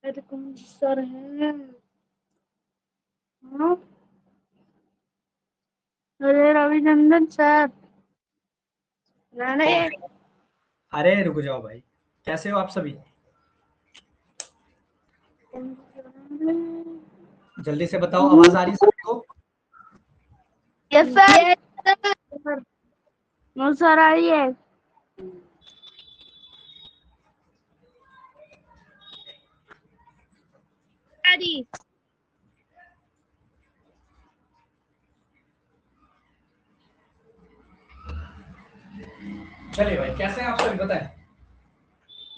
अरे कौन सर है? हाँ? अरे रविचंद्रन सर। नहीं। अरे रुक जाओ भाई, कैसे हो आप सभी? जल्दी से बताओ, आवाज आ रही है सभी को? Yes sir. नो सर आ रही है। चलिए भाई, कैसे हैं आप सभी बताएं?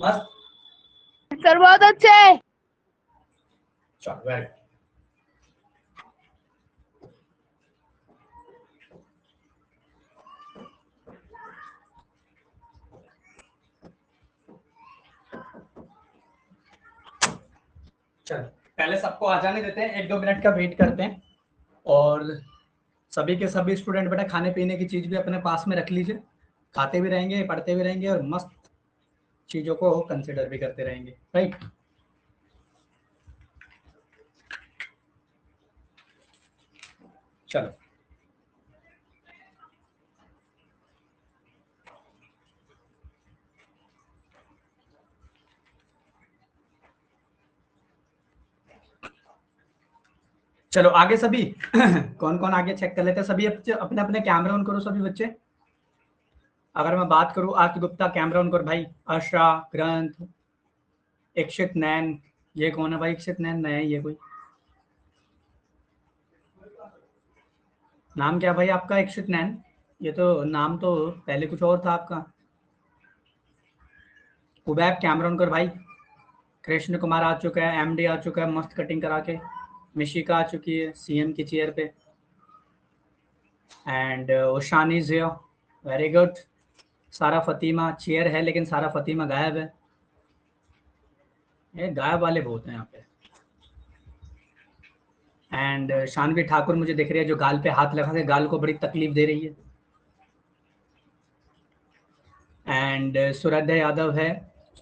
मस्त। सर बहुत अच्छे। चलो वेरी गुड। चलो पहले सबको आ जाने देते हैं, 1-2 मिनट का वेट करते हैं। और सभी के सभी स्टूडेंट बेटा खाने पीने की चीज भी अपने पास में रख लीजिए। खाते भी रहेंगे, पढ़ते भी रहेंगे और मस्त चीजों को कंसिडर भी करते रहेंगे, राइट? चलो चलो आगे सभी कौन कौन आगे चेक कर लेते हैं। सभी अपने अपने कैमरा ऑन करो सभी बच्चे। अगर मैं बात करूं आर्थ गुप्ता कैमरा ऑन करो भाई। अशरा, ग्रंथ, इक्षित नैन। ये कौन है भाई? इक्षित नैन नया है ये कोई? नाम क्या भाई आपका? इक्षित नैन? ये तो नाम तो पहले कुछ और था आपका। उबैब कैमरा ऑन कर भाई। कृष्ण कुमार आ चुका है, एमडी आ चुका है मस्त कटिंग करा के। मिशिका आ चुकी है सीएम की चेयर पे। And Oshan is here, very good. Sara Fatima chair है लेकिन सारा फतीमा गायब है। ये गायब वाले बहुत हैं यहाँ पे। एंड शानवी ठाकुर मुझे दिख रही है जो गाल पे हाथ लगा के गाल को बड़ी तकलीफ दे रही है। एंड सुरध्या यादव है,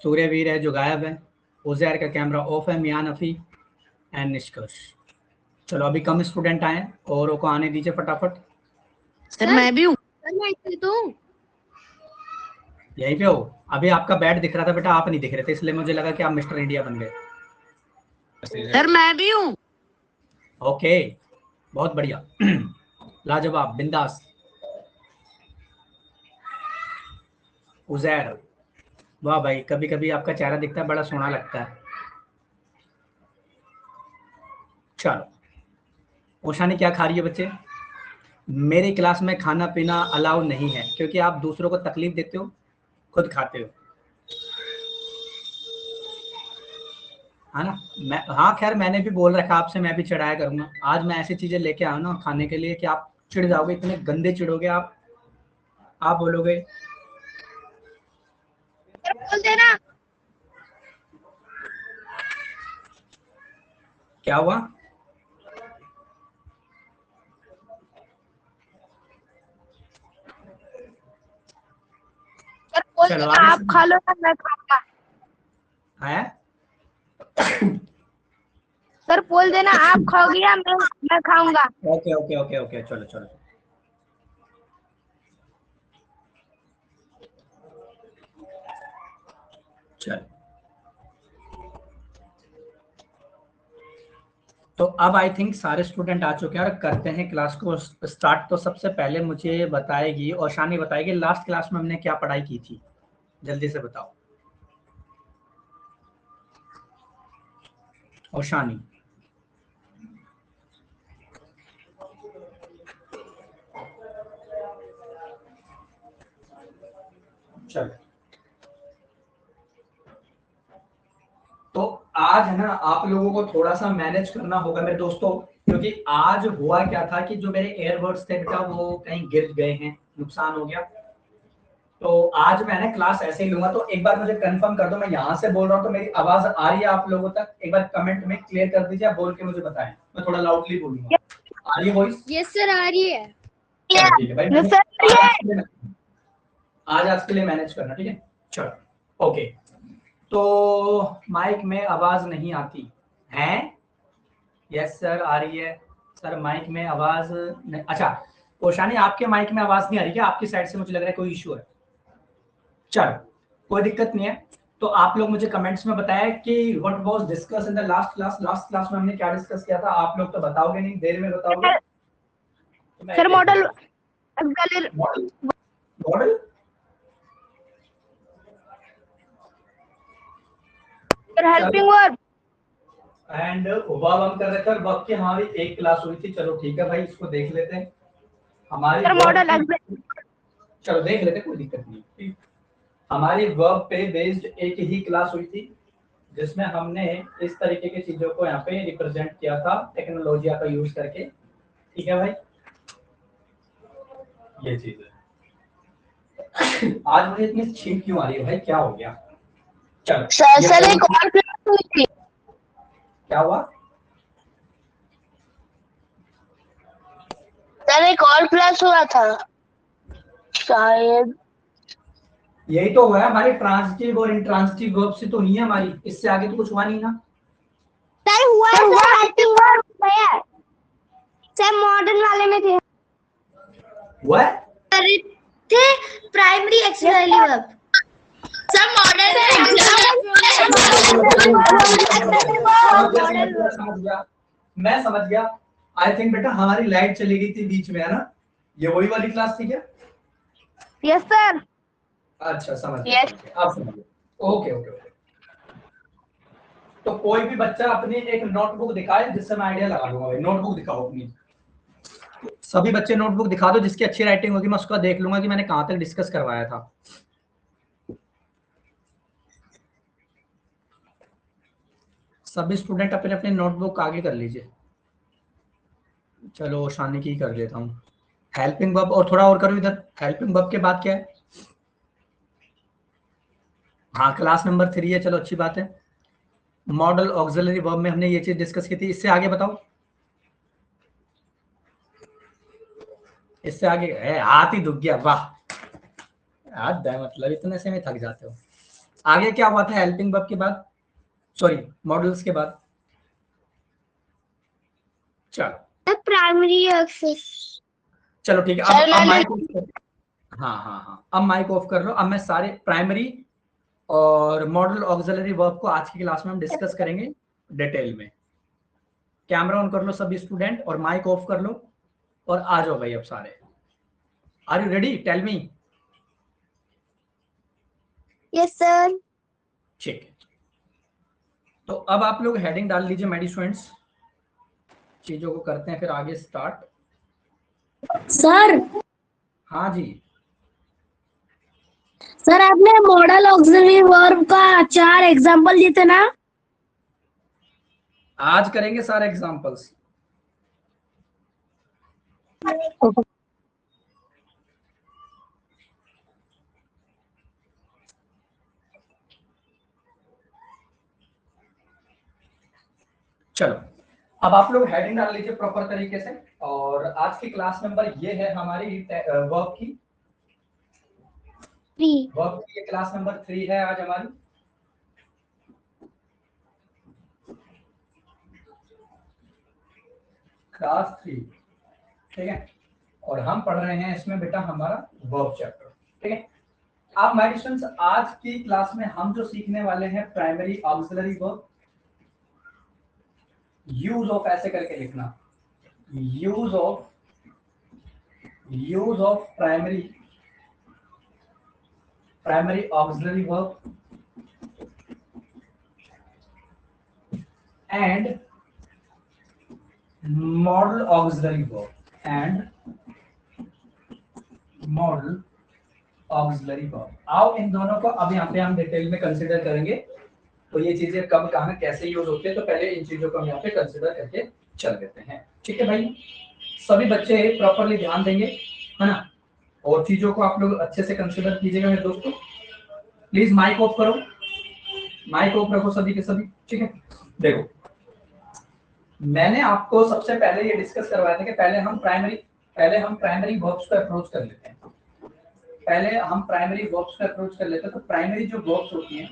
सूर्यवीर है जो गायब है। उजैर का कैमरा ऑफ है, मियान अफी एंड निष्कर्ष। चलो अभी कम स्टूडेंट आए और को आने दीजिए फटाफट। सर मैं भी हूँ। सर मैं इधर तो हूँ। यहीं पे हो? अभी आपका बैट दिख रहा था बेटा, आप नहीं दिख रहे थे, इसलिए मुझे लगा कि आप मिस्टर इंडिया बन गए। सर मैं भी हूँ। ओके, बहुत बढ़िया। लाजवाब, बिंदास। उजैर, वाह भाई, कभी कभी आपका चेहरा दिखता है, बड़ा सोना लगता है। चलो ओशानी क्या खा रही है बच्चे? मेरी क्लास में खाना पीना अलाउ नहीं है क्योंकि आप दूसरों को तकलीफ देते हो, खुद खाते हो, है ना? मैं हाँ खैर मैंने भी बोल रखा आपसे, मैं भी चिढ़ाया करूंगा। आज मैं ऐसी चीजें लेके आया ना खाने के लिए कि आप चिढ़ जाओगे, इतने गंदे चिढ़ोगे आप बोलोगे सर बोल देना। क्या हुआ? सर बोल चलो देना आगे आप खा लो ना मैं खाऊंगा। है। सर बोल देना आप खाओगे या मैं खाऊंगा। ओके ओके ओके ओके, चलो चलो। चलो तो अब आई थिंक सारे स्टूडेंट आ चुके हैं और करते हैं क्लास को स्टार्ट। तो सबसे पहले मुझे बताएगी और शानी बताएगी लास्ट क्लास में हमने क्या पढ़ाई की थी, जल्दी से बताओ। और शानी चलो। तो आज है ना आप लोगों को थोड़ा सा मैनेज करना होगा मेरे दोस्तों, क्योंकि आज हुआ क्या था कि जो मेरे एयरबड्स थे बेटा वो कहीं गिर गए हैं, नुकसान हो गया। तो आज मैं ना क्लास ऐसे ही लूंगा। तो एक बार मुझे कंफर्म कर दो, मैं यहाँ से बोल रहा हूँ तो मेरी आवाज आ रही है आप लोगों तक? एक बार कमेंट में क्लियर कर दीजिए, बोल के मुझे बताएं। मैं थोड़ा लाउडली बोलूंगा। आ रही है वॉइस? यस सर आ रही है। चलो ठीक है भाई, यस सर आज के लिए मैनेज करना, ठीक है? चलो ओके। तो माइक में आवाज नहीं आती है? यस सर, आ रही है सर। माइक में आवाज नहीं। अच्छा ओशानी, आपके माइक में आवाज नहीं आ रही क्या? आपकी साइड से मुझे लग रहा है कोई इशू है। चलो कोई दिक्कत नहीं है। तो आप लोग मुझे कमेंट्स में बताएं कि what was discuss in the last class. Last class में हमने क्या डिस्कस किया था? आप लोग तो बताओगे नहीं, देर में बताओगे। तो sir model model model helping verb and verb हम कर रहे थे। वर्ब की हमारी एक क्लास हुई थी। चलो ठीक है भाई, इसको देख लेते हैं। हमारी सर मॉडल चलो देख लेते हैं, कोई दिक्कत नहीं। हमारी वर्ब पे बेस्ड एक ही क्लास हुई थी जिसमें हमने इस तरीके की चीजों को यहाँ पे रिप्रेजेंट किया था टेक्नोलॉजी का यूज करके। ठीक है भाई, ये चीज है। आज मुझे इतनी छींक क्यों आ रही है भाई, क्या हो गया? चलो सर एक और क्लास हुई थी। क्या हुआ? सर एक और क्लास हुआ था शायद। यही तो हुआ है हमारी ट्रांजिटिव और इंट्रांजिटिव वर्ब से तो नहीं है हमारी, इससे आगे तो कुछ हुआ नहीं ना। सर हुआ है, सर हेल्पिंग वर्ब है सर, मॉडर्न वाले में थे। हुआ है सर थे primary axillary verb. Sir model समझ गया, मैं समझ गया। आई थिंक बेटा हमारी लाइट चली गई थी बीच में, है ना? ये वही वाली क्लास थी क्या? Yes sir. अच्छा समझ गया, आप समझ गए। Okay okay okay. तो कोई भी बच्चा अपनी एक नोटबुक दिखाए जिससे मैं आइडिया लगा लूंगा। भाई नोटबुक दिखाओ अपनी, सभी बच्चे नोटबुक दिखा दो जिसकी अच्छी राइटिंग होगी। मैं उसका देख लूंगा कि मैंने कहां तक डिस्कस करवाया था। सभी स्टूडेंट अपने अपने नोटबुक आगे कर लीजिए। चलो शानी की कर देता हूँ। हेल्पिंग वर्ब और थोड़ा और करो इधर। हेल्पिंग वर्ब के बाद क्या है? हाँ क्लास नंबर 3 है, चलो अच्छी बात है। मॉडल ऑक्सिलरी वर्ब में हमने ये चीज डिस्कस की थी। इससे आगे बताओ, इससे आगे हाथ ही दुख गया। वाह याद है, मतलब इतने से में थक जाते हो। आगे क्या हुआ था हेल्पिंग वर्ब के बाद? सॉरी मॉडल्स के बाद। चलो प्राइमरी एक्सेस। चलो ठीक है। अब माइक ऑफ कर। हाँ हाँ हाँ, अब माइक ऑफ कर लो। अब मैं सारे प्राइमरी और मॉडल ऑक्सिलरी वर्ब को आज की क्लास में हम डिस्कस करेंगे डिटेल में। कैमरा ऑन कर लो सभी स्टूडेंट और माइक ऑफ कर लो और आ जाओ भाई अब सारे। Are you ready? Tell me. Yes sir. ठीक है, तो अब आप लोग हेडिंग डाल लीजिए मेडी स्टूडेंट्स। चीजों को करते हैं फिर आगे स्टार्ट। सर हाँ जी, सर आपने मॉडल ऑक्सिलरी वर्ब का 4 एग्जांपल दिए थे ना? आज करेंगे सारे एग्जांपल्स। चलो अब आप लोग हेडिंग डाल लीजिए प्रॉपर तरीके से। और आज की क्लास नंबर ये है हमारी वर्ब की। वर्ब की क्लास नंबर 3 है आज हमारी। क्लास 3, ठीक है। और हम पढ़ रहे हैं इसमें बेटा हमारा वर्ब चैप्टर, ठीक है। अब माय स्टूडेंट्स आज की क्लास में हम जो सीखने वाले हैं primary auxiliary verb. Use of ऐसे करके लिखना, use of primary auxiliary verb and model auxiliary verb आओ इन दोनों को अब यहाँ पे हम डिटेल में कंसिडर करेंगे। तो ये चीजें कब कहाँ कैसे यूज होती है, तो पहले इन चीजों को हम यहाँ पे कंसिडर करके चल देते हैं। ठीक है भाई, सभी बच्चे प्रॉपरली ध्यान देंगे, है ना? और चीजों को आप लोग अच्छे से कंसिडर कीजिएगा मेरे दोस्तों। प्लीज माइक ऑफ करो, माइक ऑफ रखो सभी के सभी, ठीक है। देखो मैंने आपको सबसे पहले ये डिस्कस करवाया था कि पहले हम प्राइमरी वर्ब्स को अप्रोच कर लेते हैं। तो प्राइमरी जो वर्ब्स होती हैं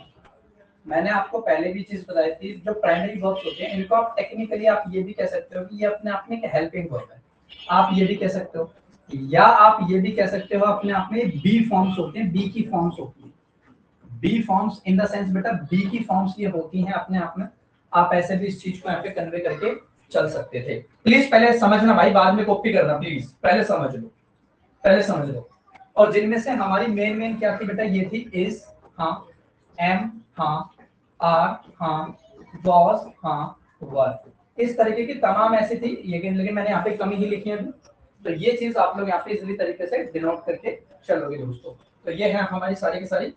मैंने आपको पहले भी चीज बताई थी, जो प्राइमरी वर्ब्स होते हैं इनको आप टेक्निकली आप ये भी कह सकते हो कि ये अपने आप में एक हेल्पिंग वर्ब है, आप ये भी कह सकते हो, या आप ये भी कह सकते हो अपने आप में बी फॉर्म्स होते हैं, बी की फॉर्म्स होती हैं, B forms in the sense बेटा बी की फॉर्म्स ये होती हैं अपने आप में, आप ऐसे भी इस चीज को यहाँ पे कन्वे करके चल सकते थे। प्लीज पहले समझना भाई, बाद में कॉपी करना, प्लीज पहले समझ लो, पहले समझ लो। और जिनमें से हमारी मेन क्या थी बेटा, ये थी इज हाँ, एम हाँ, आर हाँ, वॉज हाँ, वर, इस तरीके की तमाम ऐसी थी, लेकिन मैंने यहाँ पे कमी ही लिखी है, तो ये चीज आप लोग यहाँ पे इजीली तरीके से डिनोट करके चलोगे दोस्तों। तो ये है हमारी सारी की सारी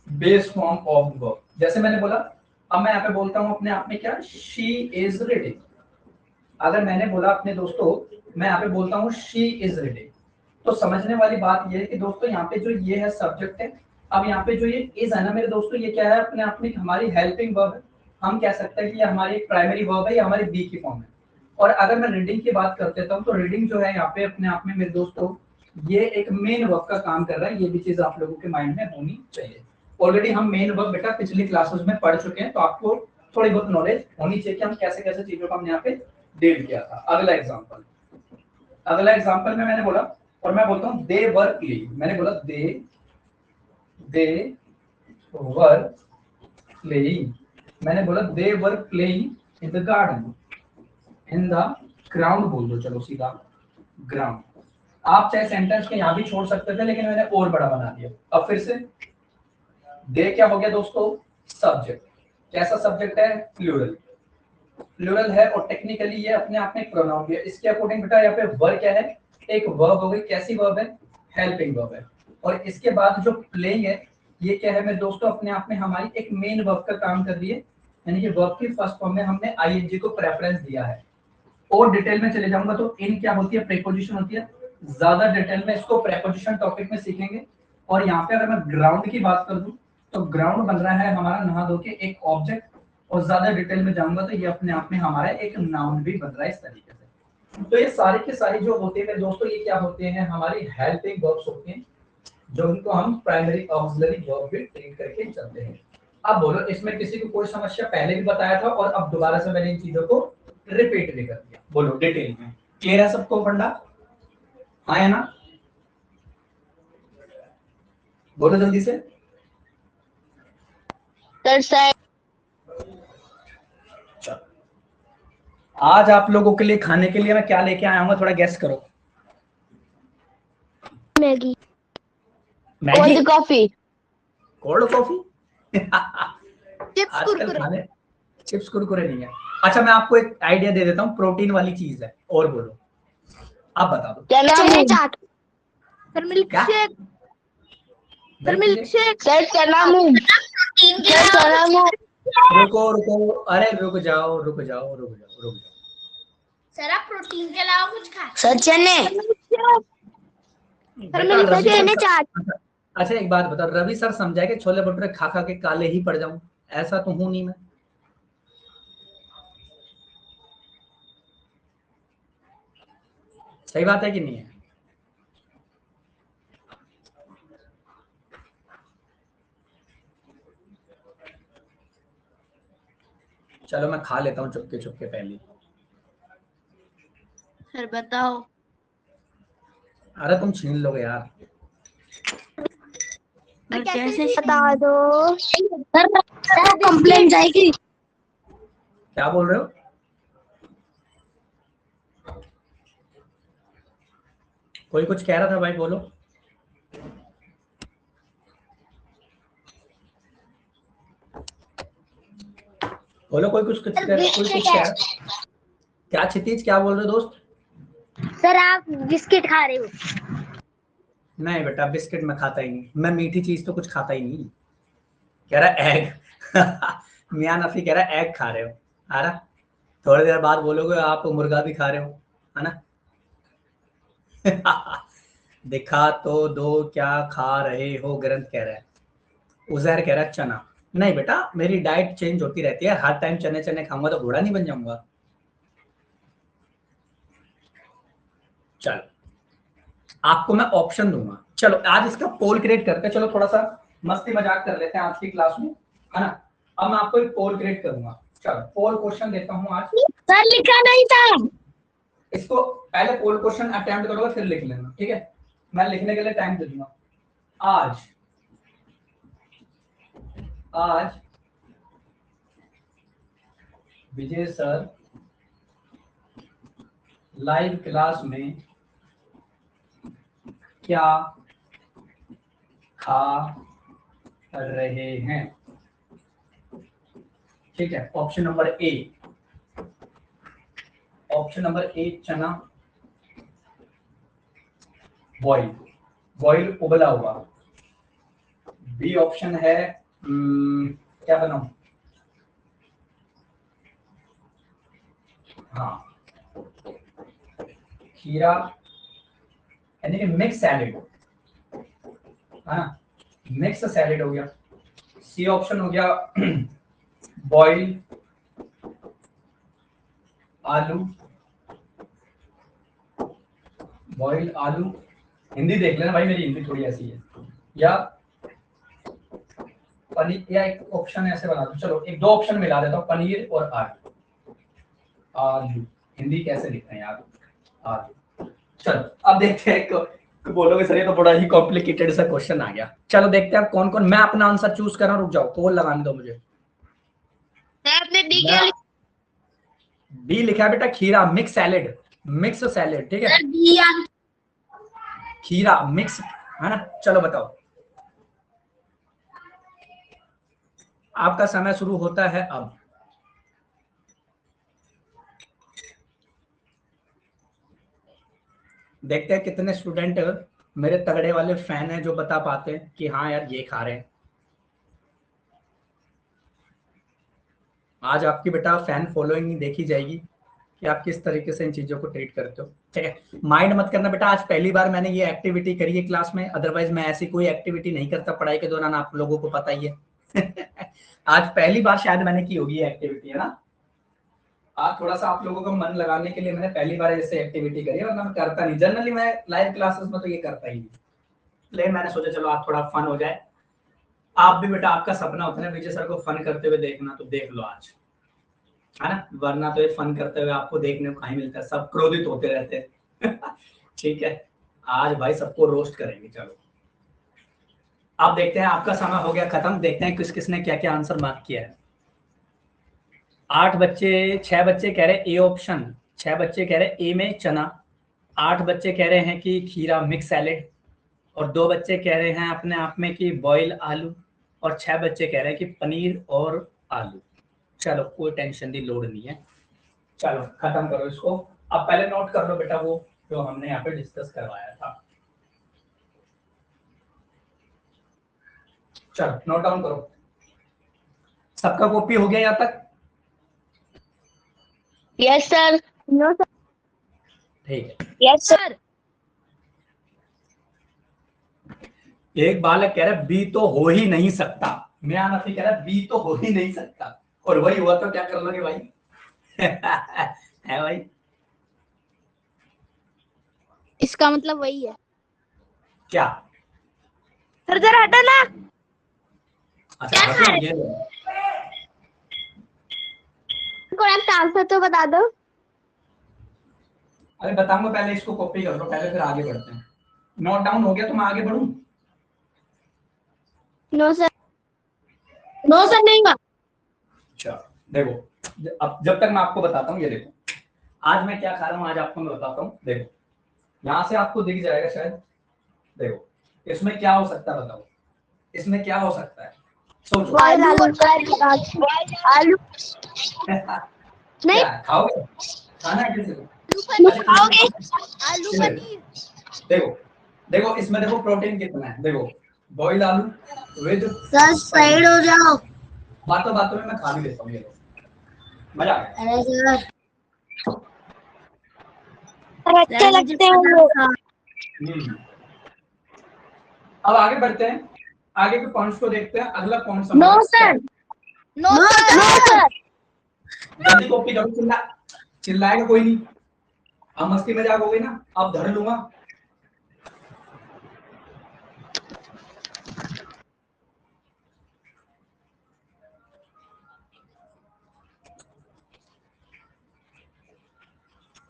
बेस फॉर्म ऑफ वर्ब। जैसे मैंने बोला, अब मैं यहाँ पे बोलता हूँ अपने आप में क्या, शी इज रीडिंग। अगर मैंने बोला अपने दोस्तों, मैं यहाँ पे बोलता हूँ शी इज रीडिंग, तो समझने वाली बात ये है कि दोस्तों यहाँ पे जो ये है सब्जेक्ट है, अब यहाँ पे जो ये इज है ना मेरे दोस्तों, ये क्या है अपने आप में हमारी हेल्पिंग वर्ब है, हम कह सकते हैं कि ये हमारी प्राइमरी वर्ब है, ये हमारी बी की फॉर्म है। और अगर मैं रीडिंग की बात कर देता हूँ, तो रीडिंग जो है यहाँ पे अपने आप में मेरे दोस्तों ये एक मेन वर्ब का काम कर रहा है, ये भी चीज आप लोगों के माइंड में होनी चाहिए। ऑलरेडी हम मेन वर्ब बेटा पिछली क्लासेस में पढ़ चुके हैं, तो आपको थोड़ी बहुत नॉलेज होनी चाहिए कि हम कैसे कैसे चीजों को हमने यहाँ पे डील किया था। अगला एग्जांपल में मैंने बोला, और मैं बोलता हूँ दे वर प्लेइंग, मैंने बोला दे वर प्लेइंग, मैंने बोला they were playing in the garden, in the ground बोल दो, चलो सीधा ग्राउंड। आप चाहे सेंटेंस के यहाँ भी छोड़ सकते थे, लेकिन मैंने और बड़ा बना दिया। अब फिर से दे क्या हो गया दोस्तों, सब्जेक्ट, कैसा सब्जेक्ट है, प्लूरल है, और टेक्निकली ये अपने आप में प्रोनाउन भी है। इसके अकॉर्डिंग बेटा यहाँ पे वर क्या है, एक वर्ब हो गई, कैसी वर्ब है, हेल्पिंग वर्ब है। और इसके बाद जो प्लेइंग है, ये क्या है मेरे दोस्तों, अपने आप में हमारी एक मेन वर्ब का काम कर रही है, यानी कि वर्ब की फर्स्ट फॉर्म में हमने आईएनजी को प्रेफरेंस दिया है। और डिटेल में चले जाऊंगा तो इन क्या होती है, प्रीपोजिशन होती है, ज्यादा डिटेल में इसको प्रीपोजिशन टॉपिक में सीखेंगे। और यहाँ पे अगर मैं ग्राउंड की बात कर दूं, तो ग्राउंड बन रहा है हमारा नहा धो के एक ऑब्जेक्ट, और ज्यादा डिटेल में जाऊंगा तो ये अपने आप में हमारा एक नाउन भी बन रहा है इस तरीके से। तो ये सारी की सारी जो होते हैं मेरे दोस्तों, ये क्या होते हैं, हमारी हेल्पिंग वर्ब्स होते हैं, जो उनको हम प्राइमरी ऑक्सिलरी वर्ब भी ट्रीट करके चलते हैं। अब बोलो, इसमें किसी को कोई समस्या, पहले भी बताया था और अब दोबारा से मैंने इन चीजों को रिपीट भी कर दिया, बोलो डिटेल में क्लियर है सबको फंडा, हाँ है ना, बोलो जल्दी से। सर आज आप लोगों के लिए खाने के लिए मैं क्या लेके आया हूँ, थोड़ा गेस करो। Maggi, Maggi, cold coffee, cold coffee chips, आजकल कुरकुरे। खाने, चिप्स कुरकुरे नहीं है। अच्छा मैं आपको एक आइडिया दे देता हूँ, प्रोटीन वाली चीज है, और बोलो, आप बता दो। चने चाट, सर मिल्क क्या? Shake, sir milk milk shake, sir चना मूंग, सर चना मूंग, रुको रुको, अरे रुक जाओ रुक जाओ रुक जाओ रुक जाओ, सर आप प्रोटीन के अलावा कुछ खा, सर चने, सर बेटा मिल्क रवि सर चने चाट। अच्छा एक बात बता, रवि सर समझाए कि छोले भटूरे खा खा के काले ही पड़ जाऊं, ऐसा तो हूं नहीं मैं। सही बात है कि नहीं है? चलो मैं खा लेता हूँ चुपके चुपके पहले। सर बताओ। अरे तुम छीन लोगे यार। कैसे बता दो सर कंप्लेंट जाएगी। क्या बोल रहे हो? कोई कुछ कह रहा था भाई, बोलो। बोलो कोई कुछ कह रहा। क्या क्षितिज, क्या बोल रहे हो दोस्त? सर आप बिस्किट खा रहे हो। नहीं बेटा बिस्किट मैं खाता ही नहीं, मैं मीठी चीज तो कुछ खाता ही नहीं। कह रहा एग मियां नफी कह रहा एग खा रहे हो, आ रहा थोड़ी देर बाद बोलोगे आप मुर्गा भी खा रहे हो, है ना दिखा तो दो क्या खा रहे हो, ग्रंथ कह रहा है। उजैर कह रहा है चना। नहीं बेटा मेरी डाइट चेंज होती रहती है, हर टाइम चने चने खाऊंगा तो घोड़ा नहीं बन जाऊंगा। चलो आपको मैं ऑप्शन दूंगा, चलो आज इसका पोल क्रिएट करते हैं, चलो थोड़ा सा मस्ती मजाक कर लेते हैं आज की क्लास में, है ना। अब मैं आपको एक पोल क्रिएट करूंगा। चलो पोल क्वेश्चन देता हूँ आज। सर लिखा नहीं था। इसको पहले पोल क्वेश्चन अटेम्प्ट करोगे फिर लिख लेना, ठीक है? मैं लिखने के लिए टाइम दे दूंगा। आज विजय सर लाइव क्लास में क्या खा रहे हैं? ठीक है, ऑप्शन नंबर ए, चना बॉइल उबला हुआ। बी ऑप्शन है क्या बनाऊं? हाँ, खीरा यानी कि मिक्स सैलेड, है ना? मिक्स सैलेड हो गया। सी ऑप्शन हो गया बॉइल आलू। हिंदी देख लेना भाई, मेरी हिंदी थोड़ी ऐसी है। या पनीर, या एक ऑप्शन ऐसे बना दो, चलो एक दो ऑप्शन मिला देता हूँ, पनीर और आलू। हिंदी कैसे लिखते हैं यार? आलू। चलो अब देखते हैं, बोलोगे सर ये तो बड़ा ही कॉम्प्लिकेटेड सा क्वेश्चन आ गया। चलो देखते हैं कौन कौन। मैं अपना आंसर चूज कर रहा हूँ, रुक जाओ, पोल लगाने दो मुझे। आपने डी क्या लिखा? बी लिखा है बेटा, खीरा मिक्स सैलेड, ठीक है? खीरा मिक्स, है ना? चलो बताओ, आपका समय शुरू होता है अब। देखते हैं कितने स्टूडेंट मेरे तगड़े वाले फैन हैं जो बता पाते हैं कि हाँ यार ये खा रहे हैं। आज आपकी बेटा फैन फॉलोइंग देखी जाएगी कि आप किस तरीके से इन चीजों को ट्रीट करते हो, ठीक है? माइंड मत करना बेटा, आज पहली बार मैंने ये एक्टिविटी करी है क्लास में, अदरवाइज मैं ऐसी कोई एक्टिविटी नहीं करता पढ़ाई के दौरान, आप लोगों को पता ही है। आज पहली बार शायद मैंने की होगी ये एक्टिविटी, है ना? आज थोड़ा सा आप लोगों का मन लगाने के लिए मैंने पहली बार ऐसे एक्टिविटी करी है, वरना मैं करता नहीं। जनरली मैं लाइव क्लासेस में तो ये करता ही नहीं, लेकिन मैंने सोचा चलो आज थोड़ा फन हो जाए। आप भी बेटा, आपका सपना होता है विजय सर को फन करते हुए देखना, तो देख लो आज, है ना? वरना तो ये फन करते हुए आपको देखने को कहीं मिलता है, सब क्रोधित होते रहते हैं। ठीक है, आज भाई सबको रोस्ट करेंगे। चलो अब देखते हैं, आपका समय हो गया खत्म। देखते हैं किस किसने क्या क्या आंसर मार्क किया है। 6 बच्चे कह रहे ए ऑप्शन, 6 बच्चे कह रहे ए में चना, 8 बच्चे कह रहे हैं कि खीरा मिक्स सैलेड, और 2 बच्चे कह रहे हैं अपने आप में कि बॉयल आलू, और 6 बच्चे कह रहे हैं कि पनीर और आलू। चलो कोई टेंशन की लोड नहीं है, चलो खत्म करो इसको। अब पहले नोट कर लो बेटा वो जो हमने यहाँ पे डिस्कस करवाया था। चलो नोट डाउन करो। सबका कॉपी हो गया यहाँ तक? Yes sir. No sir. ठीक है। Yes sir. एक बालक कह रहा है बी तो हो ही नहीं सकता, मैं आनफी कह रहा है बी तो हो ही नहीं सकता, और वही हुआ तो क्या कर लोगे भाई? है भाई? इसका मतलब वही है क्या? सर जरा हटा ना। अच्छा बताओ, ये लो। करेक्ट आंसर तो बता दो। अरे बताऊंगा, पहले इसको कॉपी कर लो पहले, फिर आगे बढ़ते हैं। नोट डाउन हो गया तो मैं आगे बढ़ूं? No sir. नो सर नहीं हुआ। अच्छा देखो, अब जब तक मैं आपको बताता हूँ, ये देखो आज मैं क्या खा रहा हूँ, आज आपको मैं बताता हूँ। देखो यहाँ से आपको दिख जाएगा शायद, देखो इसमें क्या हो सकता है, बताओ इसमें क्या हो सकता है, सोचो। आलू आलू नहीं क्या खाओगे? खाना है किसी को? खाओगे? आलू पनीर। देखो देखो इसमें देखो प्रोटीन कितना है, देखो बॉइल आलू विद, सर साइड हो जाओ। बातों बातों में मैं खा भी लेता हूँ, ये लो, मजा आ गया। अरे सर अच्छे लगते हैं वो। अब आगे बढ़ते हैं, आगे के पॉइंट्स को देखते हैं। अगला point no sir. No sir. जल्दी कॉपी करो, चिल्लाएगा कोई नहीं, अब मस्ती मजाक हो गई ना, अब धर लूंगा।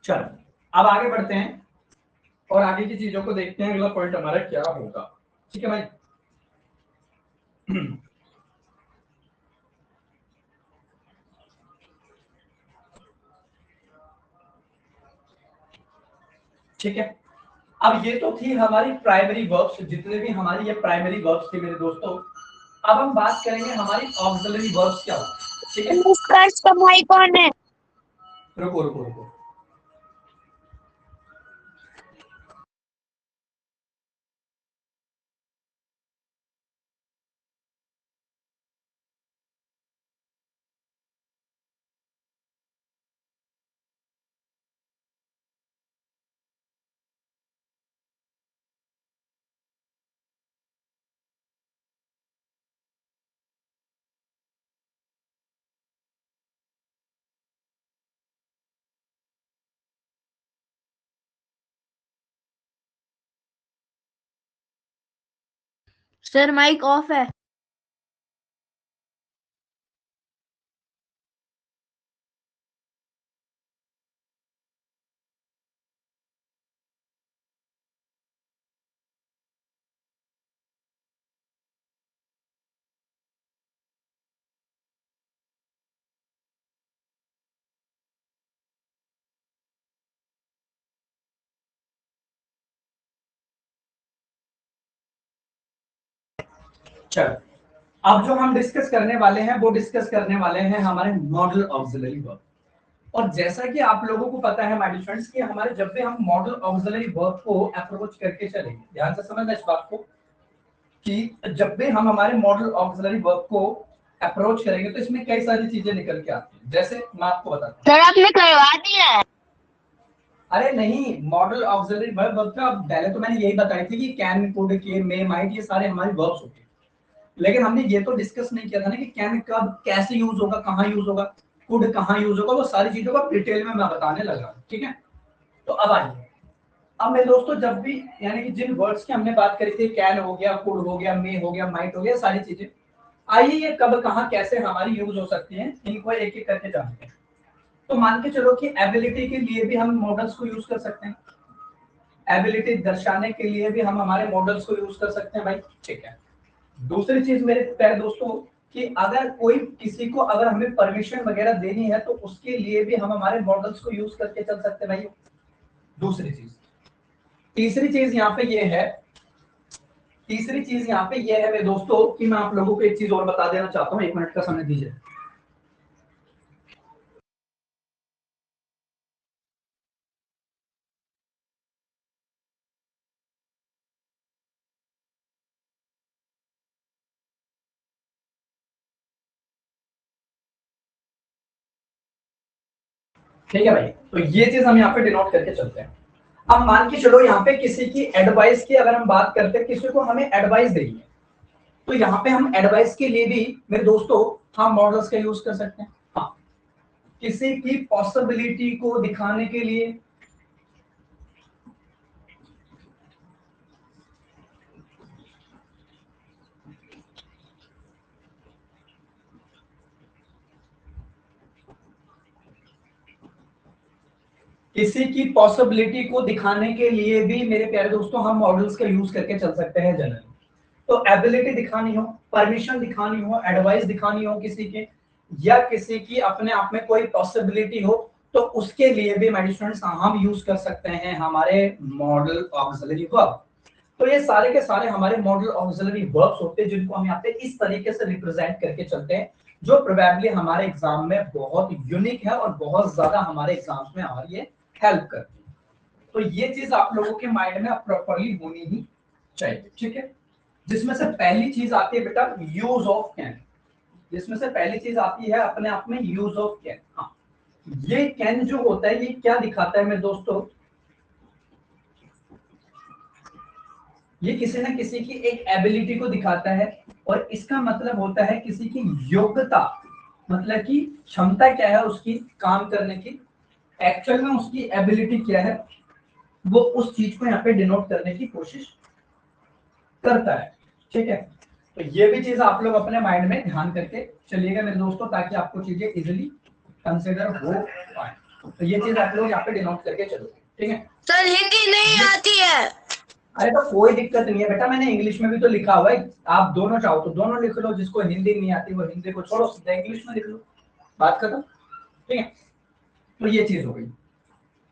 चलो अब आगे बढ़ते हैं और आगे की चीजों को देखते हैं, अगला पॉइंट हमारा क्या होगा। ठीक है भाई। ठीक है, अब ये तो थी हमारी प्राइमरी वर्ब्स, जितने भी हमारी ये प्राइमरी वर्ब्स थे मेरे दोस्तों। अब हम बात करेंगे हमारी ऑक्सिलरी वर्ब्स क्या होती है। ठीक है, निष्कर्ष का भाई कौन है? रुको रुको रुको। सर माइक ऑफ है। चलो अब जो हम डिस्कस करने वाले हैं वो डिस्कस करने वाले हैं हमारे मॉडल ऑक्सिलरी वर्ब। और जैसा कि आप लोगों को पता है माय फ्रेंड्स कि हमारे जब भी हम मॉडल ऑक्सिलरी वर्ब को अप्रोच करके चलेंगे, ध्यान से समझना इस बात को, कि जब भी हम हमारे मॉडल ऑक्सिलरी वर्ब को अप्रोच करेंगे तो इसमें कई सारी चीजें निकल के आती हैं। जैसे मैं आपको बताता हूँ। सर आपने करवा दिया है। अरे नहीं, मॉडल ऑक्सिलरी वर्ब का पहले तो मैंने यही बताई थी कि कैन, कुड, के, मे, माइट, ये सारे हमारे वर्ब्स होते हैं। लेकिन हमने ये तो डिस्कस नहीं किया था ना कि कैन कब कैसे यूज होगा, कहाँ यूज होगा, कुड कहाँ यूज होगा, वो सारी चीजों को डिटेल में मैं बताने लगा। ठीक है, तो अब आइए, अब मेरे दोस्तों जब भी यानी कि जिन वर्ड्स की हमने बात करी थी, कैन हो गया, कुड हो गया, मे हो गया, माइट हो गया, सारी चीजें, आइए ये कब कहाँ कैसे हमारी यूज हो सकती हैं, इनको एक एक करके जानते हैं। तो मान के चलो कि एबिलिटी के लिए भी हम मॉडल्स को यूज कर सकते हैं, एबिलिटी दर्शाने के लिए भी हम हमारे मॉडल्स को यूज कर सकते हैं भाई। ठीक है, दूसरी चीज मेरे प्यारे दोस्तों कि अगर कोई किसी को अगर हमें परमिशन वगैरह देनी है तो उसके लिए भी हम हमारे मॉडल्स को यूज करके चल सकते हैं भाई। दूसरी चीज, तीसरी चीज यहाँ पे ये है, तीसरी चीज यहाँ पे ये है मेरे दोस्तों कि मैं आप लोगों को एक चीज और बता देना चाहता हूँ, 1 मिनट का समय दीजिए। ठीक है भाई, तो ये चीज हम यहाँ पे डिनोट करके चलते हैं। अब मान के चलो यहाँ पे किसी की एडवाइस की अगर हम बात करते हैं, किसी को हमें एडवाइस देनी है, तो यहाँ पे हम एडवाइस के लिए भी मेरे दोस्तों हम मॉडल्स का यूज कर सकते हैं। हाँ, किसी की पॉसिबिलिटी को दिखाने के लिए, किसी की पॉसिबिलिटी को दिखाने के लिए भी मेरे प्यारे दोस्तों हम मॉडल्स का यूज करके चल सकते हैं जनरली। तो एबिलिटी दिखानी हो, परमिशन दिखानी हो, एडवाइस दिखानी हो किसी के, या किसी की अपने आप में कोई पॉसिबिलिटी हो, तो उसके लिए भी माय स्टूडेंट्स हम यूज कर सकते हैं हमारे मॉडल ऑक्सिलरी वर्ब। तो ये सारे के सारे हमारे मॉडल ऑक्सिलरी वर्ब्स होते हैं जिनको हम यहाँ पे इस तरीके से रिप्रेजेंट करके चलते हैं, जो प्रोबेबली हमारे एग्जाम में बहुत यूनिक है और बहुत ज्यादा हमारे एग्जाम्स में हमारी ये हेल्प करती है। तो ये चीज आप लोगों के माइंड में प्रॉपर्ली होनी ही चाहिए। ठीक है, जिसमें से पहली चीज आती है बेटा यूज ऑफ कैन। जिसमें से पहली चीज आती है अपने आप में यूज ऑफ कैन। हाँ, ये कैन जो होता है ये क्या दिखाता है मेरे दोस्तों, ये किसी ना किसी की एक एबिलिटी को दिखाता है, और इसका मतलब होता है किसी की योग्यता, मतलब कि क्षमता क्या है उसकी काम करने की, एक्चुअल में उसकी एबिलिटी क्या है, वो उस चीज को यहाँ पे डिनोट करने की कोशिश करता है। ठीक है, तो ये भी चीज आप लोग अपने माइंड में ध्यान करके चलिएगा मेरे दोस्तों, ताकि आपको चीजें इजिली कंसिडर हो पाए। तो ये चीज आप लोग यहाँ पे डिनोट करके चलो, ठीक है। सर हिंदी नहीं आती है। अरे तो कोई दिक्कत नहीं है बेटा, मैंने इंग्लिश में भी तो लिखा हुआ है, आप दोनों चाहो तो दोनों लिख लो, जिसको हिंदी नहीं आती वो हिंदी को छोड़ो, सीधा इंग्लिश में लिख लो, बात खत्म, ठीक है। तो ये चीज हो गई।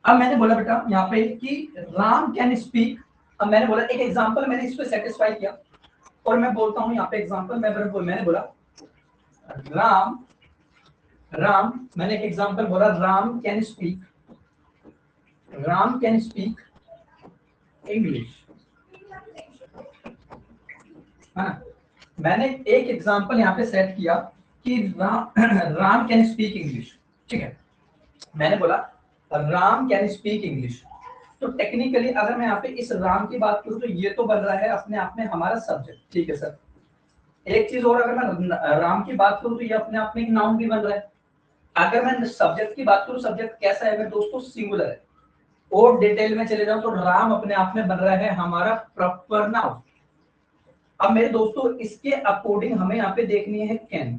अब मैंने बोला बेटा यहाँ पे कि राम कैन स्पीक, अब मैंने बोला एक एग्जांपल मैंने इस पे सेटिस्फाई किया, और मैं बोलता हूँ यहाँ पे एग्जांपल मैंने बोला राम मैंने एक एग्जांपल बोला, राम कैन स्पीक इंग्लिश, है ना। मैंने एक एग्जांपल यहाँ पे सेट किया कि राम कैन स्पीक इंग्लिश, ठीक है। मैंने बोला राम कैन स्पीक इंग्लिश, तो टेक्निकली अगर मैं यहाँ पे इस राम की बात करूँ तो ये तो बन रहा है अपने आप में हमारा सब्जेक्ट, ठीक है सर। एक चीज और, अगर मैं राम की बात करूँ तो ये अपने आप में एक नाउन भी बन रहा है। अगर मैं सब्जेक्ट की बात करूँ, सब्जेक्ट कैसा है दोस्तों, सिंगुलर है। और डिटेल में चले जाऊं तो राम अपने आप में बन रहा है हमारा प्रॉपर नाउन। अब मेरे दोस्तों इसके अकॉर्डिंग हमें यहाँ पे देखनी है कैन,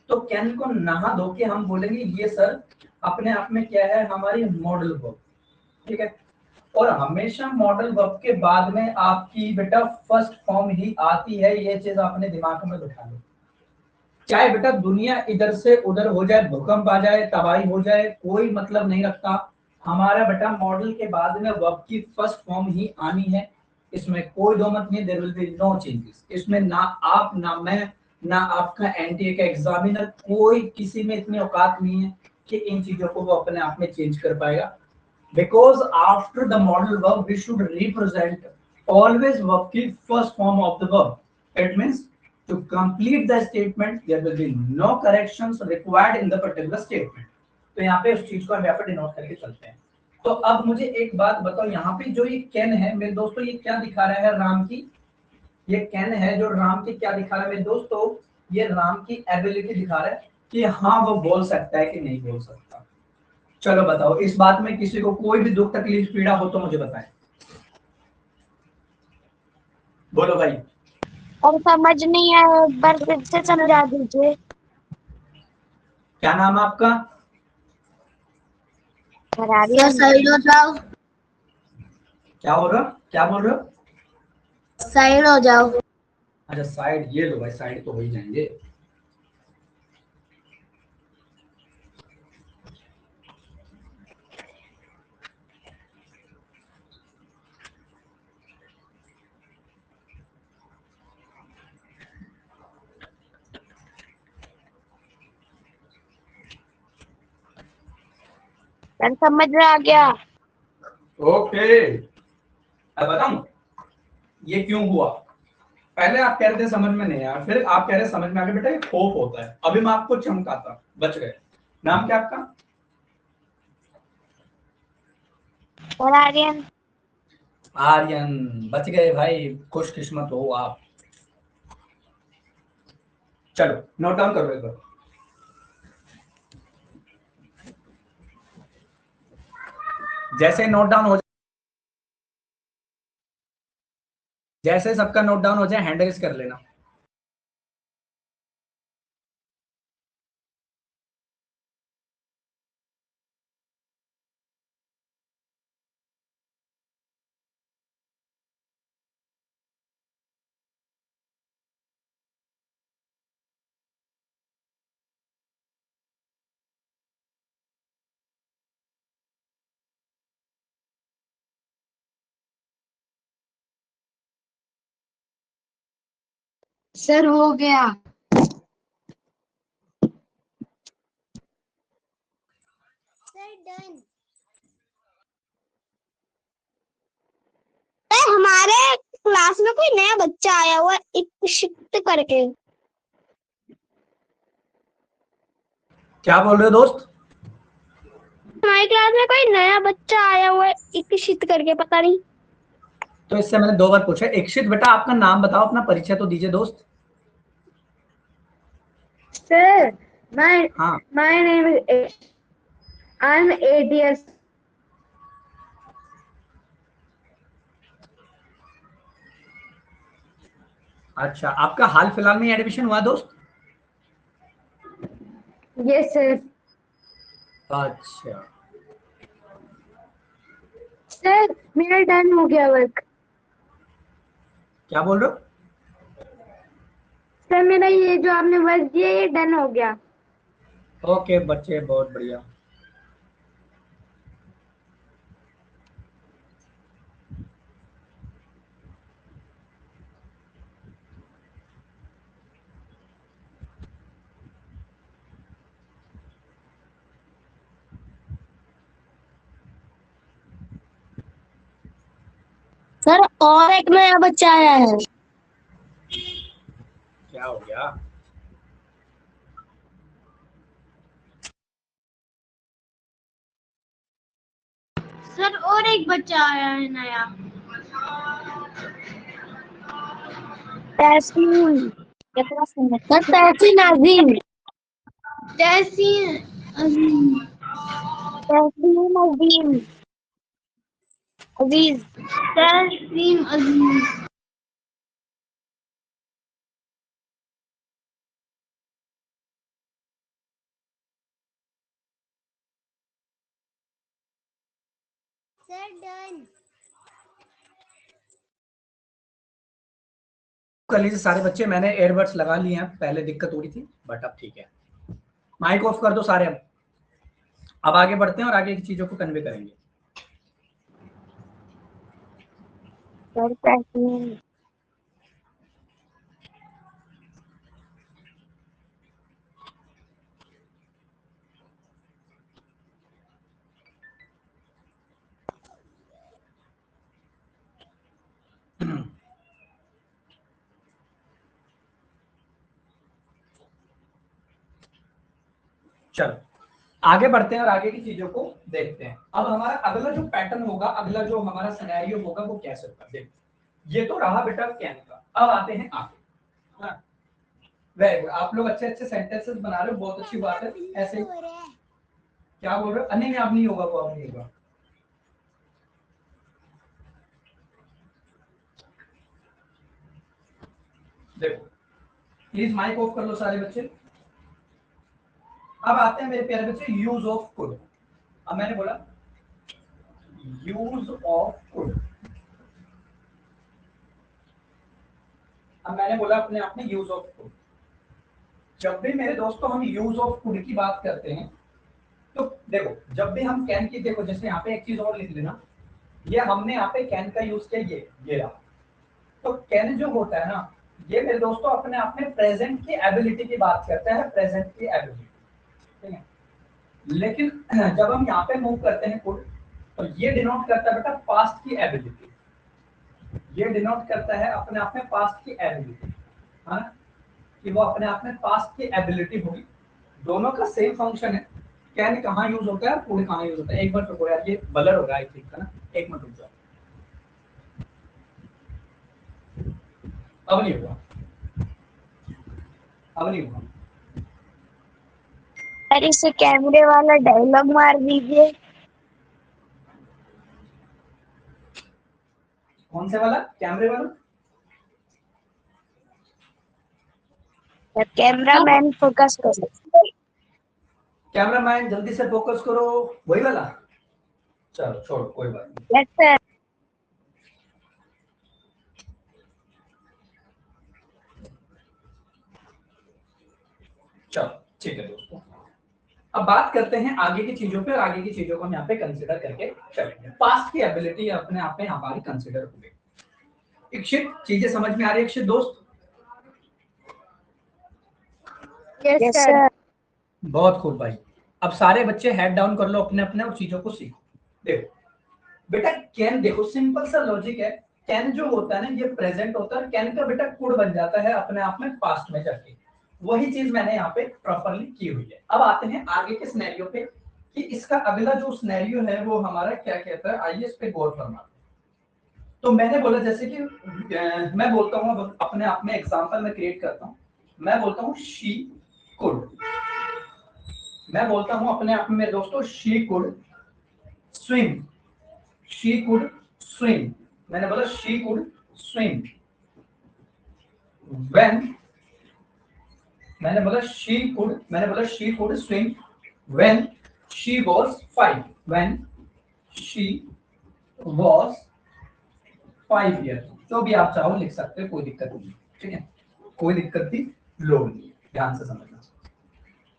तो कैन को नहा धो के हम बोलेंगे ये सर अपने आप में क्या है, हमारी मॉडल वर्ब, ठीक है। और हमेशा मॉडल वर्ब के बाद में आपकी बेटा फर्स्ट फॉर्म ही आती है, ये चीज आपने दिमाग में बिठा लो। चाहे बेटा दुनिया इधर से उधर हो जाए, भूकंप आ जाए, तबाही हो जाए, कोई मतलब नहीं रखता, हमारा बेटा मॉडल के बाद में वर्ब की फर्स्ट फॉर्म ही आनी है, इसमें कोई दो मत नहीं, there will be no changes. इसमें ना आप ना मैं ना आपका एनटीए का एग्जामिनर, कोई किसी में इतनी औकात नहीं है कि इन चीजों को वो अपने आप में चेंज कर पाएगा। Because after the modal verb, we should represent always verb की first form of the verb. It means to complete the statement, there will be no corrections required in the particular statement. तो यहाँ पे उस चीज को हम यहाँ पे डिनोट करके चलते हैं। तो अब मुझे एक बात बताओ, यहाँ पे जो ये कैन है मेरे दोस्तों, ये क्या दिखा रहा है राम की, ये कैन है जो राम की क्या दिखा रहा है मेरे दोस्तों, ये राम की एबिलिटी दिखा रहा है कि हाँ वो बोल सकता है कि नहीं बोल सकता। चलो बताओ, इस बात में किसी को कोई भी दुख तकलीफ पीड़ा हो तो मुझे बताएं, बोलो भाई। और समझ नहीं आया, एक बार फिर से समझा दीजिए। क्या नाम है आपका? सर साइड हो जाओ, क्या हो रहा, क्या बोल रहे हो? साइड हो जाओ। अच्छा साइड, ये लो भाई, साइड तो हो ही जाएंगे। सर समझ में आ गया। ओके, अब बताऊं ये क्यों हुआ। पहले आप कह रहे थे समझ में नहीं आया, फिर आप कह रहे समझ में आ गया, बेटा ये खौफ होता है। अभी मैं आपको चमकाता, बच गए। नाम क्या आपका? और आर्यन। आर्यन, बच गए भाई, खुशकिस्मत हो आप। चलो नोट डाउन करो एक बार। जैसे नोट डाउन हो जाए, जैसे सबका नोट डाउन हो जाए हैंड रेज कर लेना। सर हो गया। हमारे क्लास में कोई नया बच्चा आया हुआ है, इक्षित करके। क्या बोल रहे हो दोस्त? हमारी क्लास में कोई नया बच्चा आया हुआ है, इक्षित करके, पता नहीं। तो इससे मैंने 2 बार पूछा। इक्षित बेटा आपका नाम बताओ, अपना परिचय तो दीजिए दोस्त। सर हाँ my name is I'm 8 years. अच्छा, आपका हाल फिलहाल में एडमिशन हुआ दोस्त? Yes sir. अच्छा, सर मेरा डन हो गया वर्क। क्या बोल रहे हो? सर मेरा ये जो आपने वर्क दिया ये डन हो गया। ओके बच्चे, बहुत बढ़िया। सर और एक नया बच्चा आया है। क्या हो गया? सर और एक बच्चा आया है नया। Tahseen. Sir Tahseen Azeem. Tahseen Azeem. Tahseen Azeem. Aziz. Tahseen Azeem. Sir done. कर लीजिए सारे बच्चे, मैंने एयरबड्स लगा लिए हैं, पहले दिक्कत हो रही थी बट अब ठीक है। माइक ऑफ कर दो सारे। अब आगे बढ़ते हैं और आगे की चीजों को कन्वे करेंगे। सर तहसीन। चलो आगे बढ़ते हैं और आगे की चीजों को देखते हैं। अब हमारा अगला जो पैटर्न होगा, अगला जो हमारा सिनेरियो होगा वो कैसे होगा। देखो ये तो रहा बेटा कैन का। अब आते हैं आगे। हाँ, वेरी गुड, आप लोग अच्छे अच्छे सेंटेंसेस बना रहे हो, बहुत अच्छी बात है। ऐसे क्या बोल रहे हो? नहीं अब नहीं होगा, वो अब नहीं होगा। देखो प्लीज माइक ऑफ कर लो सारे बच्चे। अब आते हैं मेरे प्यारे बच्चे यूज ऑफ कुड। अब मैंने बोला यूज ऑफ कुड। अब मैंने बोला अपने आप में यूज ऑफ कुड। जब भी मेरे दोस्तों हम यूज ऑफ कुड की बात करते हैं तो देखो जब भी हम कैन की, देखो जैसे यहाँ पे एक चीज और लिख लेना, ये हमने यहाँ पे कैन का यूज किया, ये रहा। तो कैन जो होता है ना, ये मेरे दोस्तों अपने आप में प्रेजेंट की एबिलिटी की बात करता है, प्रेजेंट की एबिलिटी, ठीक है। लेकिन जब हम यहाँ पे मूव करते हैं कुड, तो ये डिनोट करता है बेटा पास्ट की एबिलिटी। ये डिनोट करता है अपने आप में पास्ट की एबिलिटी, हाँ, कि वो अपने आप में पास्ट की एबिलिटी होगी। दोनों का सेम फंक्शन है। कैन कहाँ यूज होता है और कुड कहाँ यूज होता है। एक मिनट रुको यार, ये बलर हो रहा है आई थिंक, है ना। एक मिनट रुक जाओ, अब नहीं हुआ, अब नहीं हुआ। सर इसे कैमरे वाला डायलॉग मार दीजिए। कौन से वाला? कैमरे वाला? कैमरा मैन फोकस करो। कैमरा मैन जल्दी से फोकस करो, वही वाला। चलो छोड़ो, कोई बात नहीं। Yes sir. चलो ठीक है दोस्तों, अब बात करते हैं आगे की चीजों पे, और आगे की चीजों को हम यहाँ पे कंसिडर करके चलेंगे। पास्ट की एबिलिटी अपने आप में हमारी कंसिडर हो गई। इक्षित चीजें समझ में आ रही है इक्षित दोस्त? Yes yes sir. सर। बहुत खूब भाई। अब सारे बच्चे हेड डाउन कर लो अपने अपने और चीजों को सीखो। देखो बेटा कैन, देखो सिंपल सा लॉजिक है। कैन जो होता है ना ये प्रेजेंट होता है, कैन का बेटा कुड बन जाता है अपने आप में पास्ट में जाके। वही चीज मैंने यहाँ पे प्रॉपरली की हुई है। अब आते हैं आगे के सिनेरियो पे कि इसका अगला जो सिनेरियो है वो हमारा क्या कहता है, आइए इस पे गौर फरमाते हैं। तो मैंने बोला जैसे कि मैं बोलता हूँ अपने आप में एग्जाम्पल में क्रिएट करता हूँ। मैं बोलता हूँ शी कुड। मैं बोलता हूँ अपने आप में मेरे दोस्तों she could swim. She could swim. मैंने बोला शी कुड स्विम व्हेन, मैंने बोला she could swim when she was 5। When she was 5 years, जो भी आप चाहो लिख सकते हो, कोई दिक्कत नहीं, ठीक है, कोई दिक्कत की लोड नहीं, ध्यान से समझना।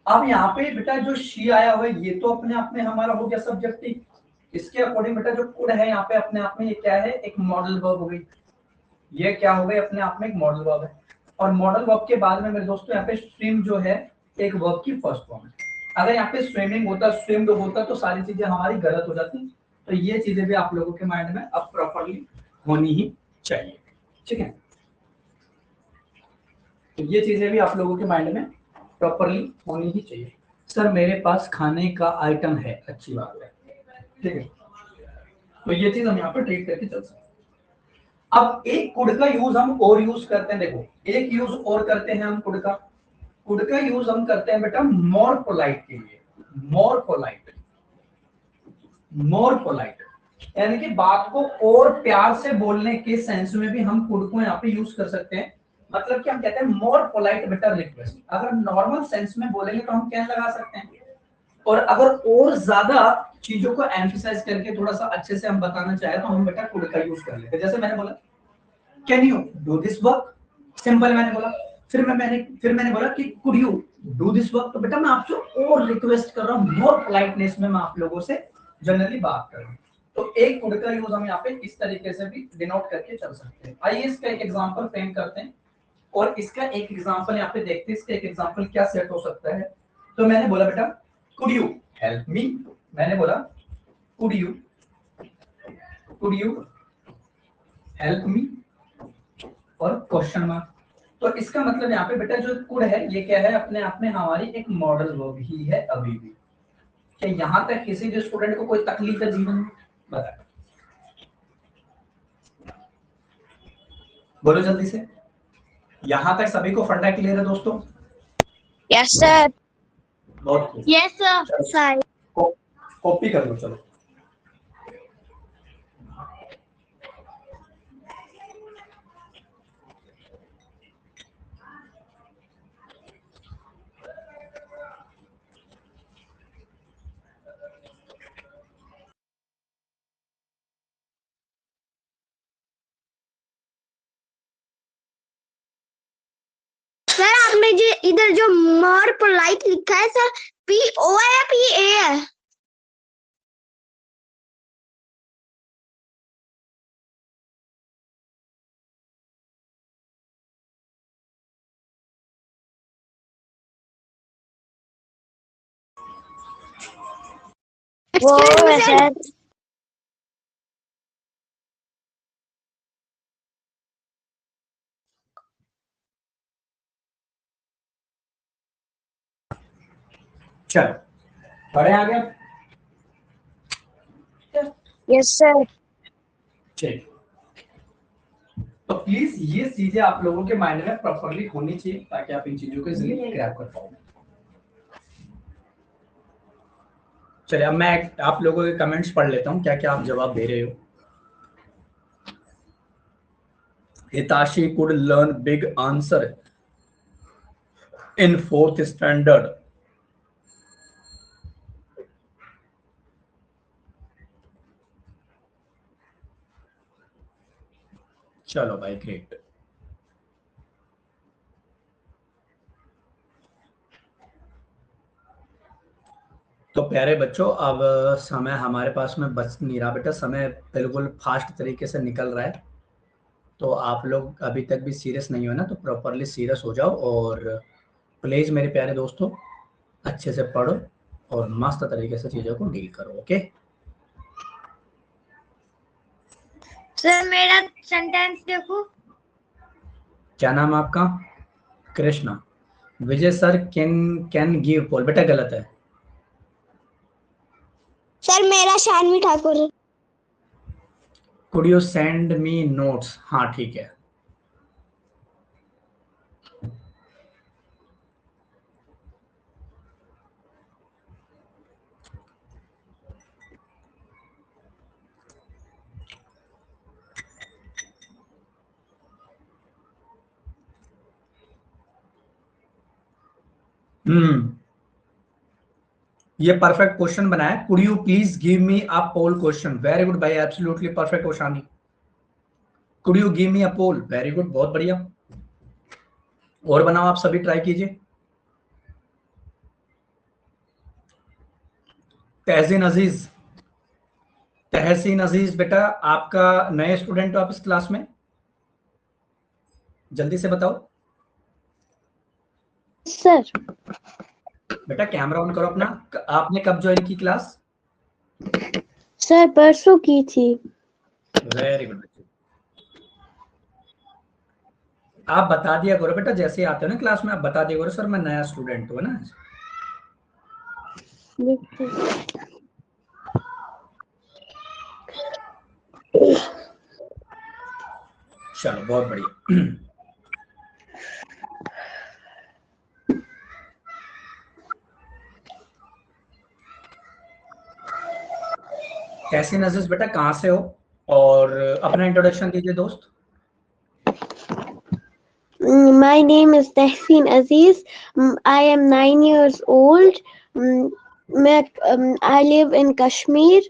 अब यहाँ पे बेटा जो शी आया हुआ है ये तो अपने आप में हमारा हो गया सब्जेक्टिव, इसके अकॉर्डिंग बेटा जो कुड है यहाँ पे अपने आप में ये क्या है, एक मॉडल वर्ब हो गई, ये क्या हो गई अपने आप में एक मॉडल वर्ब है। और मॉडल वर्ब के बाद में मेरे दोस्तों यहाँ पे स्विम जो है एक वर्ब की फर्स्ट फॉर्म है। अगर यहाँ पे स्विमिंग होता, स्विम्ड होता तो सारी चीजें हमारी गलत हो जाती, तो ये चीजें भी आप लोगों के माइंड में अब प्रॉपरली होनी ही चाहिए, ठीक है, तो ये चीजें भी आप लोगों के माइंड में प्रॉपरली होनी ही चाहिए। सर मेरे पास खाने का आइटम है, अच्छी बात है, ठीक है, तो ये चीज हम यहाँ पर ट्रीट करके चल सकते हैं। अब एक कुड का यूज हम और यूज करते हैं, देखो एक यूज और करते हैं हम कुड का यूज हम करते हैं बेटा मोर पोलाइट के लिए, मोर पोलाइट, मोर पोलाइट यानी कि बात को और प्यार से बोलने के सेंस में भी हम कुड को यहाँ पे यूज कर सकते हैं। मतलब कि हम कहते हैं मोर पोलाइट बेटर रिक्वेस्ट, अगर नॉर्मल सेंस में बोलेंगे तो हम क्या लगा सकते हैं, और अगर और ज्यादा चीजों को एम्फसाइज करके थोड़ा सा अच्छे से हम बताना चाहे तो हम बेटा कुड का यूज कर लेते हैं। जैसे मैंने बोला can you do this work, simple मैंने बोला, फिर मैंने बोला कि could you do this work, तो बेटा मैं आपसे और रिक्वेस्ट कर रहा हूँ, मोर पोलाइटनेस में मैं आप लोगों से जनरली बात कर रहा हूँ। तो एक कुड का यूज हम यहाँ पे इस तरीके से भी डिनोट करके चल सकते हैं। आइए इसका एक एग्जांपल फ्रेम करते हैं और इसका एक एग्जांपल यहाँ पे देखते हैं, इसका एक एग्जांपल क्या सेट हो सकता है। तो मैंने बोला बेटा कुड यू हेल्प मी, मैंने बोला कुड यू हेल्प मी और क्वेश्चन मार्क, तो इसका मतलब यहाँ पे बेटा जो कुड है ये क्या है, अपने आप में हमारी एक मॉडल वर्ब ही है अभी भी। क्या यहाँ तक किसी भी स्टूडेंट को कोई तकलीफ है जीवन में, बताए, बोलो जल्दी से, यहाँ तक सभी को फंडा क्लियर है दोस्तों? Yes sir. बहुत खूब, यस सर। कॉपी कर लो चलो। सर आपने जो इधर जो मोर पोलाइट लिखा है सर, पी ओ है या पी ए है? वो है सर। चलो पढ़े आगे, यस सर। चलिए, तो प्लीज ये चीजें आप लोगों के माइंड में प्रॉपरली होनी चाहिए ताकि आप इन चीजों को इजीली ग्रैब कर पाओ। चलिए अब मैं आप लोगों के कमेंट्स पढ़ लेता हूँ क्या क्या आप जवाब दे रहे हो। हिताशी could learn big answer in 4th standard। चलो भाई ग्रेट। तो प्यारे बच्चों अब समय हमारे पास में बच नहीं रहा बेटा, समय बिल्कुल फास्ट तरीके से निकल रहा है, तो आप लोग अभी तक भी सीरियस नहीं हो ना, तो प्रॉपरली सीरियस हो जाओ और प्लीज मेरे प्यारे दोस्तों अच्छे से पढ़ो और मस्त तरीके से चीजों को डील करो, ओके। सर मेरा सेंटेंस देखो। क्या नाम है आपका? Krishna. Vijay sir can give poll, बेटा गलत है। सर मेरा Shanvi Thakur. Could you send me notes, हाँ ठीक है। ये परफेक्ट क्वेश्चन बनाया। Could you please give me a poll question? Very good भाई, absolutely perfect question. Could you give me a poll? Very good, बहुत बढ़िया। और बनाओ, आप सभी ट्राई कीजिए। तहसीन अजीज, तहसीन अजीज बेटा, आपका नए स्टूडेंट हो आप इस क्लास में? जल्दी से बताओ। सर बेटा कैमरा ऑन करो अपना। आपने कब ज्वाइन की क्लास? सर परसों की थी। Very good. आप बता दिया करो बेटा, जैसे आते हो ना क्लास में, आप बता दिया करो सर मैं नया स्टूडेंट हूँ ना। चलो बहुत बढ़िया। कैसे नजीज बेटा, कहाँ से हो और अपना इंट्रोडक्शन दीजिए दोस्त। My name is Tehseen Aziz. I am 9 years old. I live in Kashmir.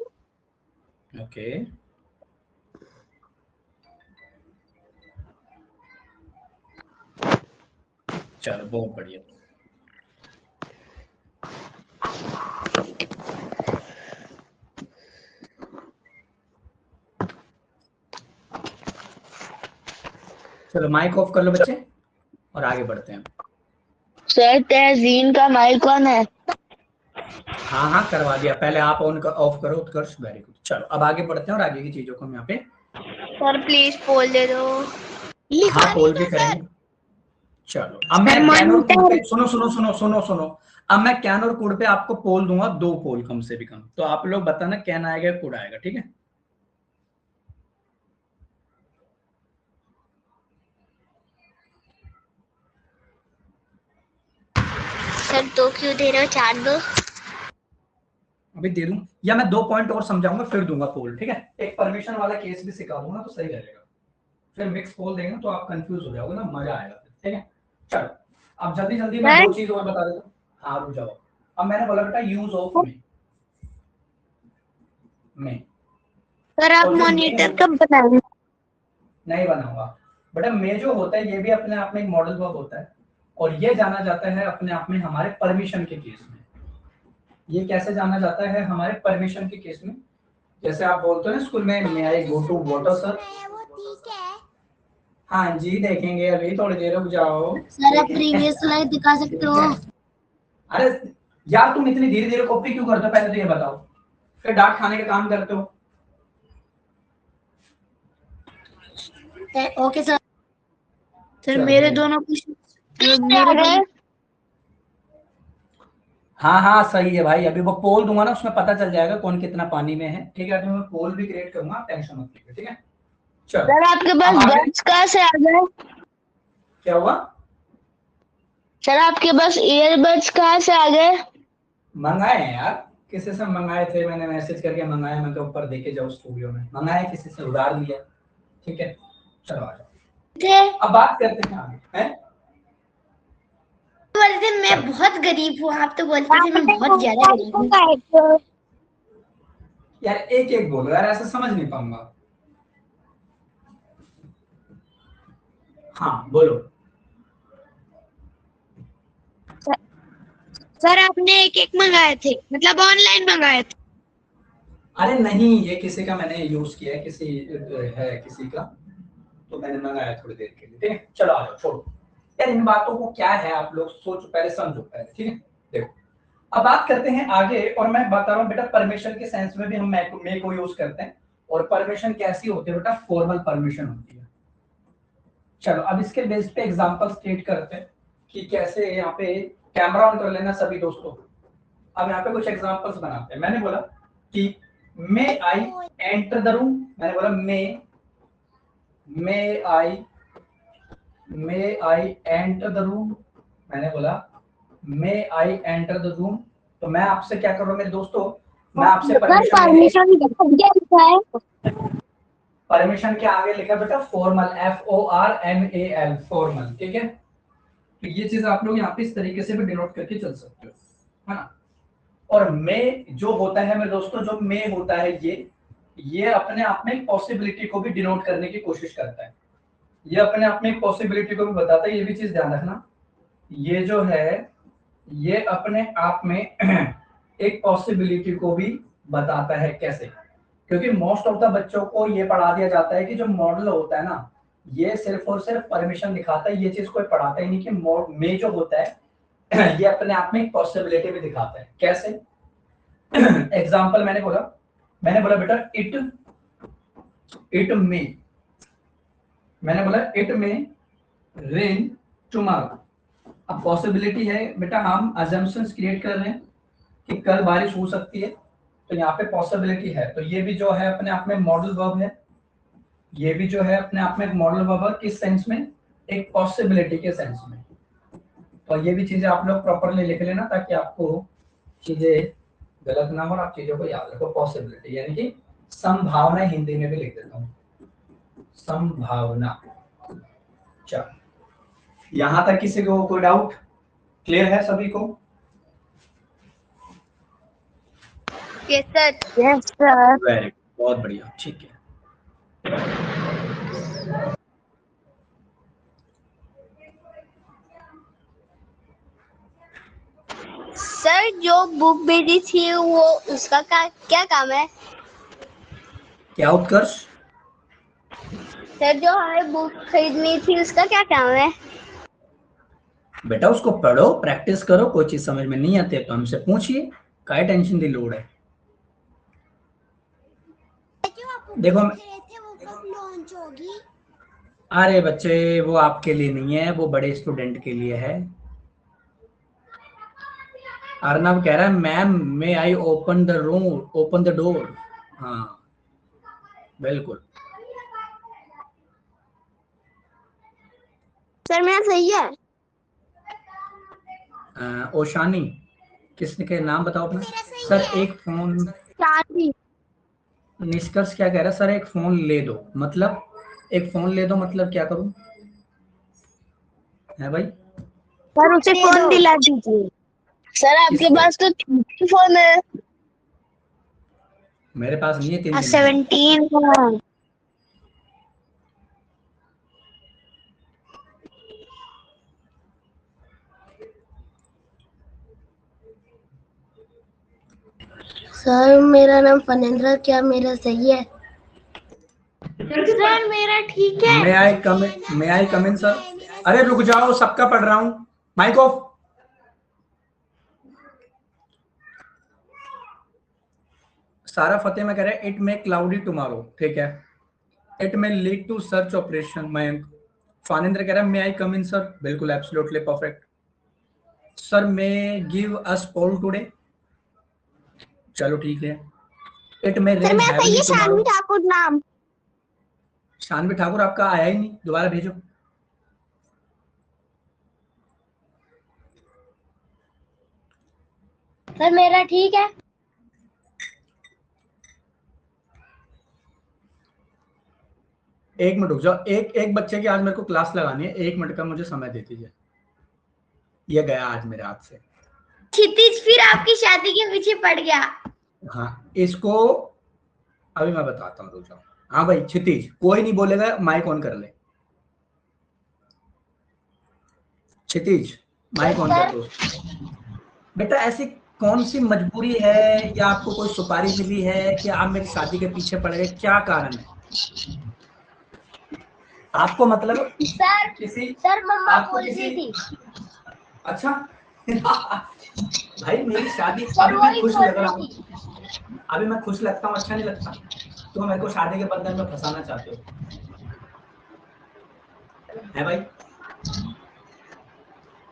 Okay, चलो बहुत बढ़िया। चलो माइक ऑफ कर लो बच्चे और आगे बढ़ते हैं। सर तहसीन का माइक ऑन है? हाँ हाँ करवा दिया, पहले आप ऑन ऑफ करो उत्कर्ष। Very good. चलो अब आगे बढ़ते हैं और आगे की चीजों को हम यहाँ पे सर प्लीज पोल दे दो। हाँ पोल भी करेंगे। चलो अब मैं कैन और कूड पे, सुनो सुनो सुनो सुनो सुनो, अब मैं कैन और कूड पे आपको पोल दूंगा, 2 पोल कम से भी कम, तो आप लोग बताना कैन आएगा कूड आएगा, ठीक है? सर 2 क्यों दे रहे हो, 4 दो। अभी दे दूं या मैं 2 पॉइंट और समझाऊंगा फिर दूंगा पोल, ठीक है? एक परमिशन वाला केस भी सिखा दूंगा तो सही रहेगा, फिर मिक्स पोल देंगे तो आप कंफ्यूज हो जाओगे ना, मजा आएगा, ठीक है? चलो अब जल्दी जल्दी मैं 2 चीज और बता देता हूँ। हाँ रुक जाओ। अब मैंने बोला बेटा यूज ऑफ में सर आप और जो मॉनिटर कब बनाएंगे? नहीं बनाऊंगा बेटा। में जो होता है ये भी अपने आप में एक मॉडल वर्ब होता है और ये जाना जाता है अपने आप में हमारे परमिशन के केस में। ये कैसे जाना जाता है हमारे परमिशन के केस में? जैसे आप बोलते हो ना स्कूल में, मे आई गो टू वाटर सर? हाँ जी देखेंगे, अभी थोड़ी देर रुक जाओ। सर आप प्रीवियस स्लाइड दिखा सकते हो? अरे यार तुम इतनी धीरे धीरे कॉपी क्यों करते हो, पहले तो ये बताओ, फिर डांट खाने का काम करते हो। Okay sir. सर मेरे दोनों क्वेश्चन हाँ हाँ सही है भाई, अभी वो पोल दूंगा ना उसमें पता चल जाएगा कौन कितना पानी में है, ठीक है? अभी मैं पोल भी क्रिएट करूंगा, टेंशन मत लीजिए, ठीक है? चलो सर आपके पास बड्स कहाँ से आ गए? क्या हुआ? सर आपके पास ईयरबड्स कहाँ से आ गए? मंगाए हैं यार, किसी से मंगाए थे, मैंने मैसेज करके मंगाया, मैं ऊपर देखे जाओ स्टूडियो में, मंगाए किसी से उधार लिया, ठीक है? चलो आ जाओ, अब बात करते हैं आगे, हैं? बोलते मैं बहुत गरीब हूँ, आप तो बोलते थे मैं बहुत ज्यादा गरीब हूँ। यार एक एक बोलो यार, ऐसा समझ नहीं पाऊंगा। हाँ बोलो। सर आपने एक मंगाए थे, मतलब ऑनलाइन मंगाए थे? अरे नहीं, ये किसी का मैंने यूज किया है, किसी है किसी का, तो मैंने मंगाया थोड़ी देर के लिए, ठीक है? चलो आ जाओ, छोड़ो यार इन बातों को, क्या है आप लोग सोचो पहले, समझो पहले, ठीक है? देखो अब बात करते हैं आगे, और मैं बता रहा हूँ बेटा परमिशन के सेंस में भी हम मे को यूज करते हैं, और परमिशन कैसी होती है बेटा? फॉर्मल परमिशन होती है। चलो अब इसके बेस पे एग्जांपल स्टेट करते हैं कि कैसे, यहाँ पे कैमरा ऑन कर लेना सभी दोस्तों। अब यहाँ पे कुछ एग्जांपल्स बनाते हैं। मैंने बोला कि मे आई एंटर द रूम, मैंने बोला मे आई एंटर द रूम, मैंने बोला मे आई एंटर द रूम। तो मैं आपसे क्या कर रहा हूँ मेरे दोस्तों, मैं आपसे परमिशन के आगे लिखा बेटा फॉर्मल, FORMAL, फॉर्मल, ठीक है? तो ये चीज आप लोग यहाँ पे इस तरीके से भी डिनोट करके चल सकते हो, है ना? और मे जो होता है मेरे दोस्तों, जो मे होता है ये अपने आप में पॉसिबिलिटी को भी डिनोट करने की कोशिश करता है, ये अपने आप में पॉसिबिलिटी को भी बताता है। ये भी चीज ध्यान रखना, ये जो है ये अपने आप में एक पॉसिबिलिटी को भी बताता है। कैसे? क्योंकि मोस्ट ऑफ द बच्चों को ये पढ़ा दिया जाता है कि जो मॉडल होता है ना, ये सिर्फ और सिर्फ परमिशन दिखाता है, ये चीज कोई पढ़ाता ही नहीं कि मे जो होता है ये अपने आप में एक पॉसिबिलिटी भी दिखाता है। कैसे? एग्जाम्पल मैंने बोला बेटा इट मे, मैंने बोला इट मे रेन टुमारो। अब पॉसिबिलिटी है बेटा, हम अजम्पशंस क्रिएट कर रहे हैं कि कल बारिश हो सकती है, तो यहाँ पे पॉसिबिलिटी है। तो ये भी जो है अपने आप में मॉडल वर्ब है, ये भी जो है अपने आप में एक मॉडल वर्ब है। किस सेंस में? एक पॉसिबिलिटी के सेंस में। तो ये भी चीजें आप लोग प्रॉपरली लिख लेना ताकि आपको चीजें गलत ना हो और आप चीजों को याद रखो। पॉसिबिलिटी यानी कि संभावना, हिंदी में भी लिख देता हूँ संभावना। चलो, यहां तक किसी को कोई डाउट? क्लियर है सभी को? Yes sir. Yes, sir. Very, बहुत बढ़िया, ठीक है। सर जो बुक भेजी थी वो उसका क्या काम है? क्या उत्कर्ष? सर जो हमें बुक खरीदनी थी उसका क्या काम है? बेटा उसको पढ़ो, प्रैक्टिस करो, कोई चीज समझ में नहीं आती है तो हमसे पूछिए, काय टेंशन दी लोड है। देखो वो कब लॉन्च होगी? अरे बच्चे वो आपके लिए नहीं है, वो बड़े स्टूडेंट के लिए है। अर्नव कह रहा है ma'am may I open the door. हाँ बिल्कुल सर मेरा सही है। ओशानी, किसने के नाम बताओ अपना? सर एक फोन। शादी। निष्कर्ष क्या कह रहा है? सर एक फोन ले दो, मतलब एक फोन ले दो मतलब क्या करूं है भाई? सर उसे फोन दिला दीजिए। सर आपके पास तो 3 फोन है। मेरे पास नहीं है 3 17 है। सर मेरा नाम फनेंद्र, क्या मेरा सही है? सर मेरा ठीक है। May I come in sir? अरे रुक जाओ, सबका पढ़ रहा हूं, माइक ऑफ। सारा फतेह में कह रहा है इट मे क्लाउडी टुमारो, ठीक है। It may lead to search operation. Mayank Phanindra कह रहा है may I come in sir? बिल्कुल, absolutely perfect. Sir may give us poll today? चलो ठीक है। It may rain heavily tomorrow. Shanvi Thakur नाम। शानवी ठाकुर आपका आया ही नहीं, दोबारा भेजो। सर मेरा ठीक है। एक मिनट रुक जाओ, एक बच्चे की आज मेरे को क्लास लगानी है, 1 मिनट का मुझे समय दे दीजिए। ये गया आज मेरे हाथ से। क्षितिज फिर आपकी शादी के पीछे पड़ गया। हाँ इसको अभी मैं बताता हूँ, रुक जाओ। हाँ भाई क्षितिज, कोई नहीं बोलेगा, माइक ऑन कर ले। क्षितिज माइक ऑन कर दो। बेटा ऐसी कौन सी मजबूरी है या आपको कोई सुपारी मिली है कि आप मेरी शादी के पीछे पड़ गए? क्या कारण है आपको? मतलब सर किसी सर मम्मा आपको बोल किसी रही थी। अच्छा भाई मेरी शादी, सर अभी मैं वही खुश बोल लग रहा रही हूँ, थी। अभी मैं खुश लगता हूँ, अच्छा नहीं लगता? तो मेरे को शादी के बंधन में फंसाना चाहते हो है भाई?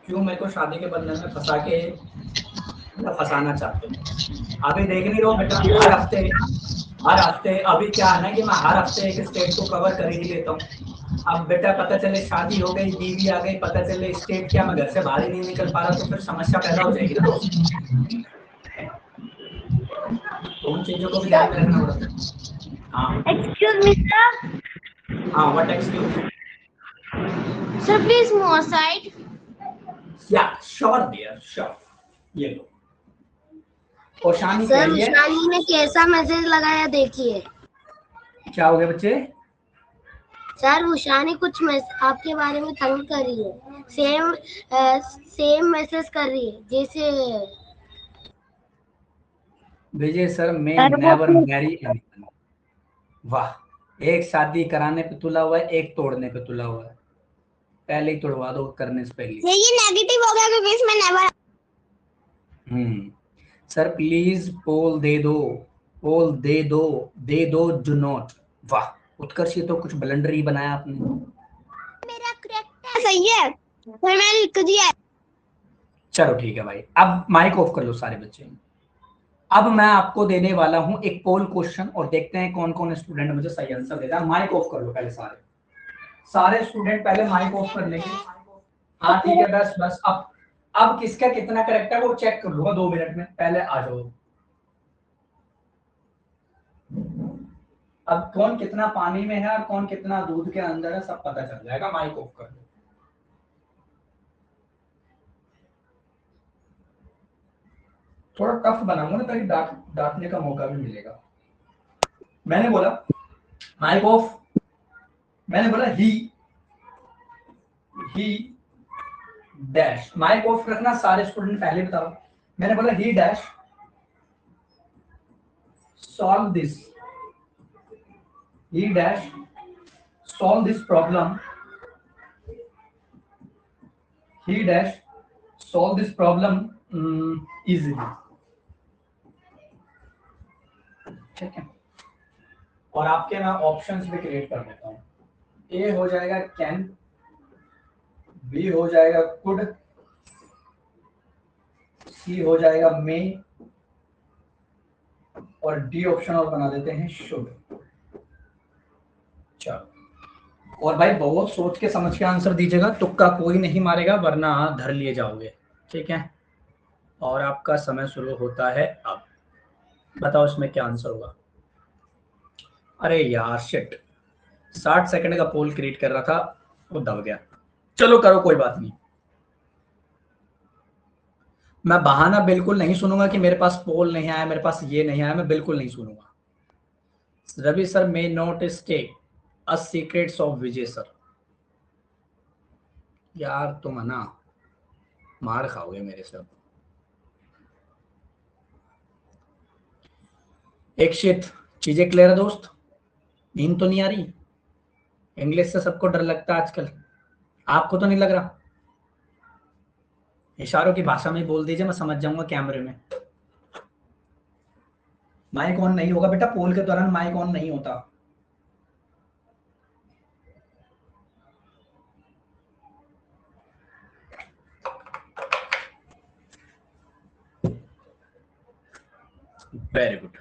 क्यों मेरे को शादी के बंधन में फंसा के फंसाना चाहते हो? अभी देख नहीं रहो बेटा, हर हफ्ते अभी क्या है ना कि मैं हर हफ्ते एक स्टेट को कवर कर ही लेता हूँ। अब बेटा पता चले शादी हो गई, बीवी आ गई, पता चले स्टेट क्या मैं घर से बाहर ही नहीं निकल पा रहा, तो फिर समस्या पैदा हो जाएगी ना दोस्त। तो उन चीजों को भी ध्यान में रखना पड़ता। हाँ एक्सक्यूज मी सर। हाँ, what excuse? Sir please more side. या श्योर डियर, श्योर। ये लो ओशानी सर कह रही है। उषानी ने कैसा मैसेज लगाया देखिए। क्या हो गया बच्चे? सर उषानी कुछ आपके बारे में तंग कर रही है, सेम मैसेज कर रही है जैसे। विजय सर मैं सर वो नेवर मैरी एनीवन। वाह, एक शादी कराने पे तुला हुआ है, एक तोड़ने पे तुला हुआ है। पहले ही तोड़वा दो करने से पहले। ये नेगेटिव हो गया क्योंकि इसमें नेवर। सर प्लीज पोल दे दो, पोल दे दो, दे दो डू नॉट। वाह उत्कर्ष, ये तो कुछ ब्लंडर ही बनाया आपने। मेरा करेक्ट सही है, फिर मैंने लिख दिया है। चलो ठीक है भाई, अब माइक ऑफ कर लो सारे बच्चे। अब मैं आपको देने वाला हूं एक पोल क्वेश्चन और देखते हैं कौन कौन स्टूडेंट मुझे सही आंसर देता है। माइक ऑफ कर लो पहले सारे, सारे स्टूडेंट पहले माइक ऑफ कर लेंगे। हाँ ठीक है, बस बस अब किसका कितना करेक्ट है वो चेक कर लूंगा 2 मिनट में। पहले आ जाओ, अब कौन कितना पानी में है और कौन कितना दूध के अंदर है सब पता चल जाएगा। माइक ऑफ कर दो। थोड़ा टफ बनाऊंगा ना ताकि डांटने का मौका भी मिलेगा। मैंने बोला माइक ऑफ, मैंने बोला ही डैश। माइक ऑफ रखना सारे स्टूडेंट, पहले बताओ। मैंने बोला ही dash solve this, he dash solve this problem, he dash solve this problem easily। ठीक है, और आपके मैं ऑप्शंस भी क्रिएट कर देता हूँ। ए हो जाएगा कैन, बी हो जाएगा कुड, सी हो जाएगा मे, और डी ऑप्शन और बना देते हैं शुड। चलो, और भाई बहुत सोच के समझ के आंसर दीजिएगा, तुक्का कोई नहीं मारेगा वरना धर लिए जाओगे। ठीक है, और आपका समय शुरू होता है अब। बताओ इसमें क्या आंसर होगा। अरे यार शिट, 60 सेकंड का पोल क्रिएट कर रहा था, वो दब गया। चलो करो, कोई बात नहीं। मैं बहाना बिल्कुल नहीं सुनूंगा कि मेरे पास पोल नहीं आया, मेरे पास ये नहीं आया, मैं बिल्कुल नहीं सुनूंगा। Ravi sir may not stay a secrets of Vijay sir. यार तुम है ना मार खाओगे मेरे से। एक शिट, चीजें क्लियर है दोस्त? नींद तो नहीं आ रही? इंग्लिश से सबको डर लगता है आजकल, आपको तो नहीं लग रहा? इशारों की भाषा में बोल दीजिए, मैं समझ जाऊंगा कैमरे में। माइक ऑन नहीं होगा बेटा, पोल के दौरान माइक ऑन नहीं होता। Very good.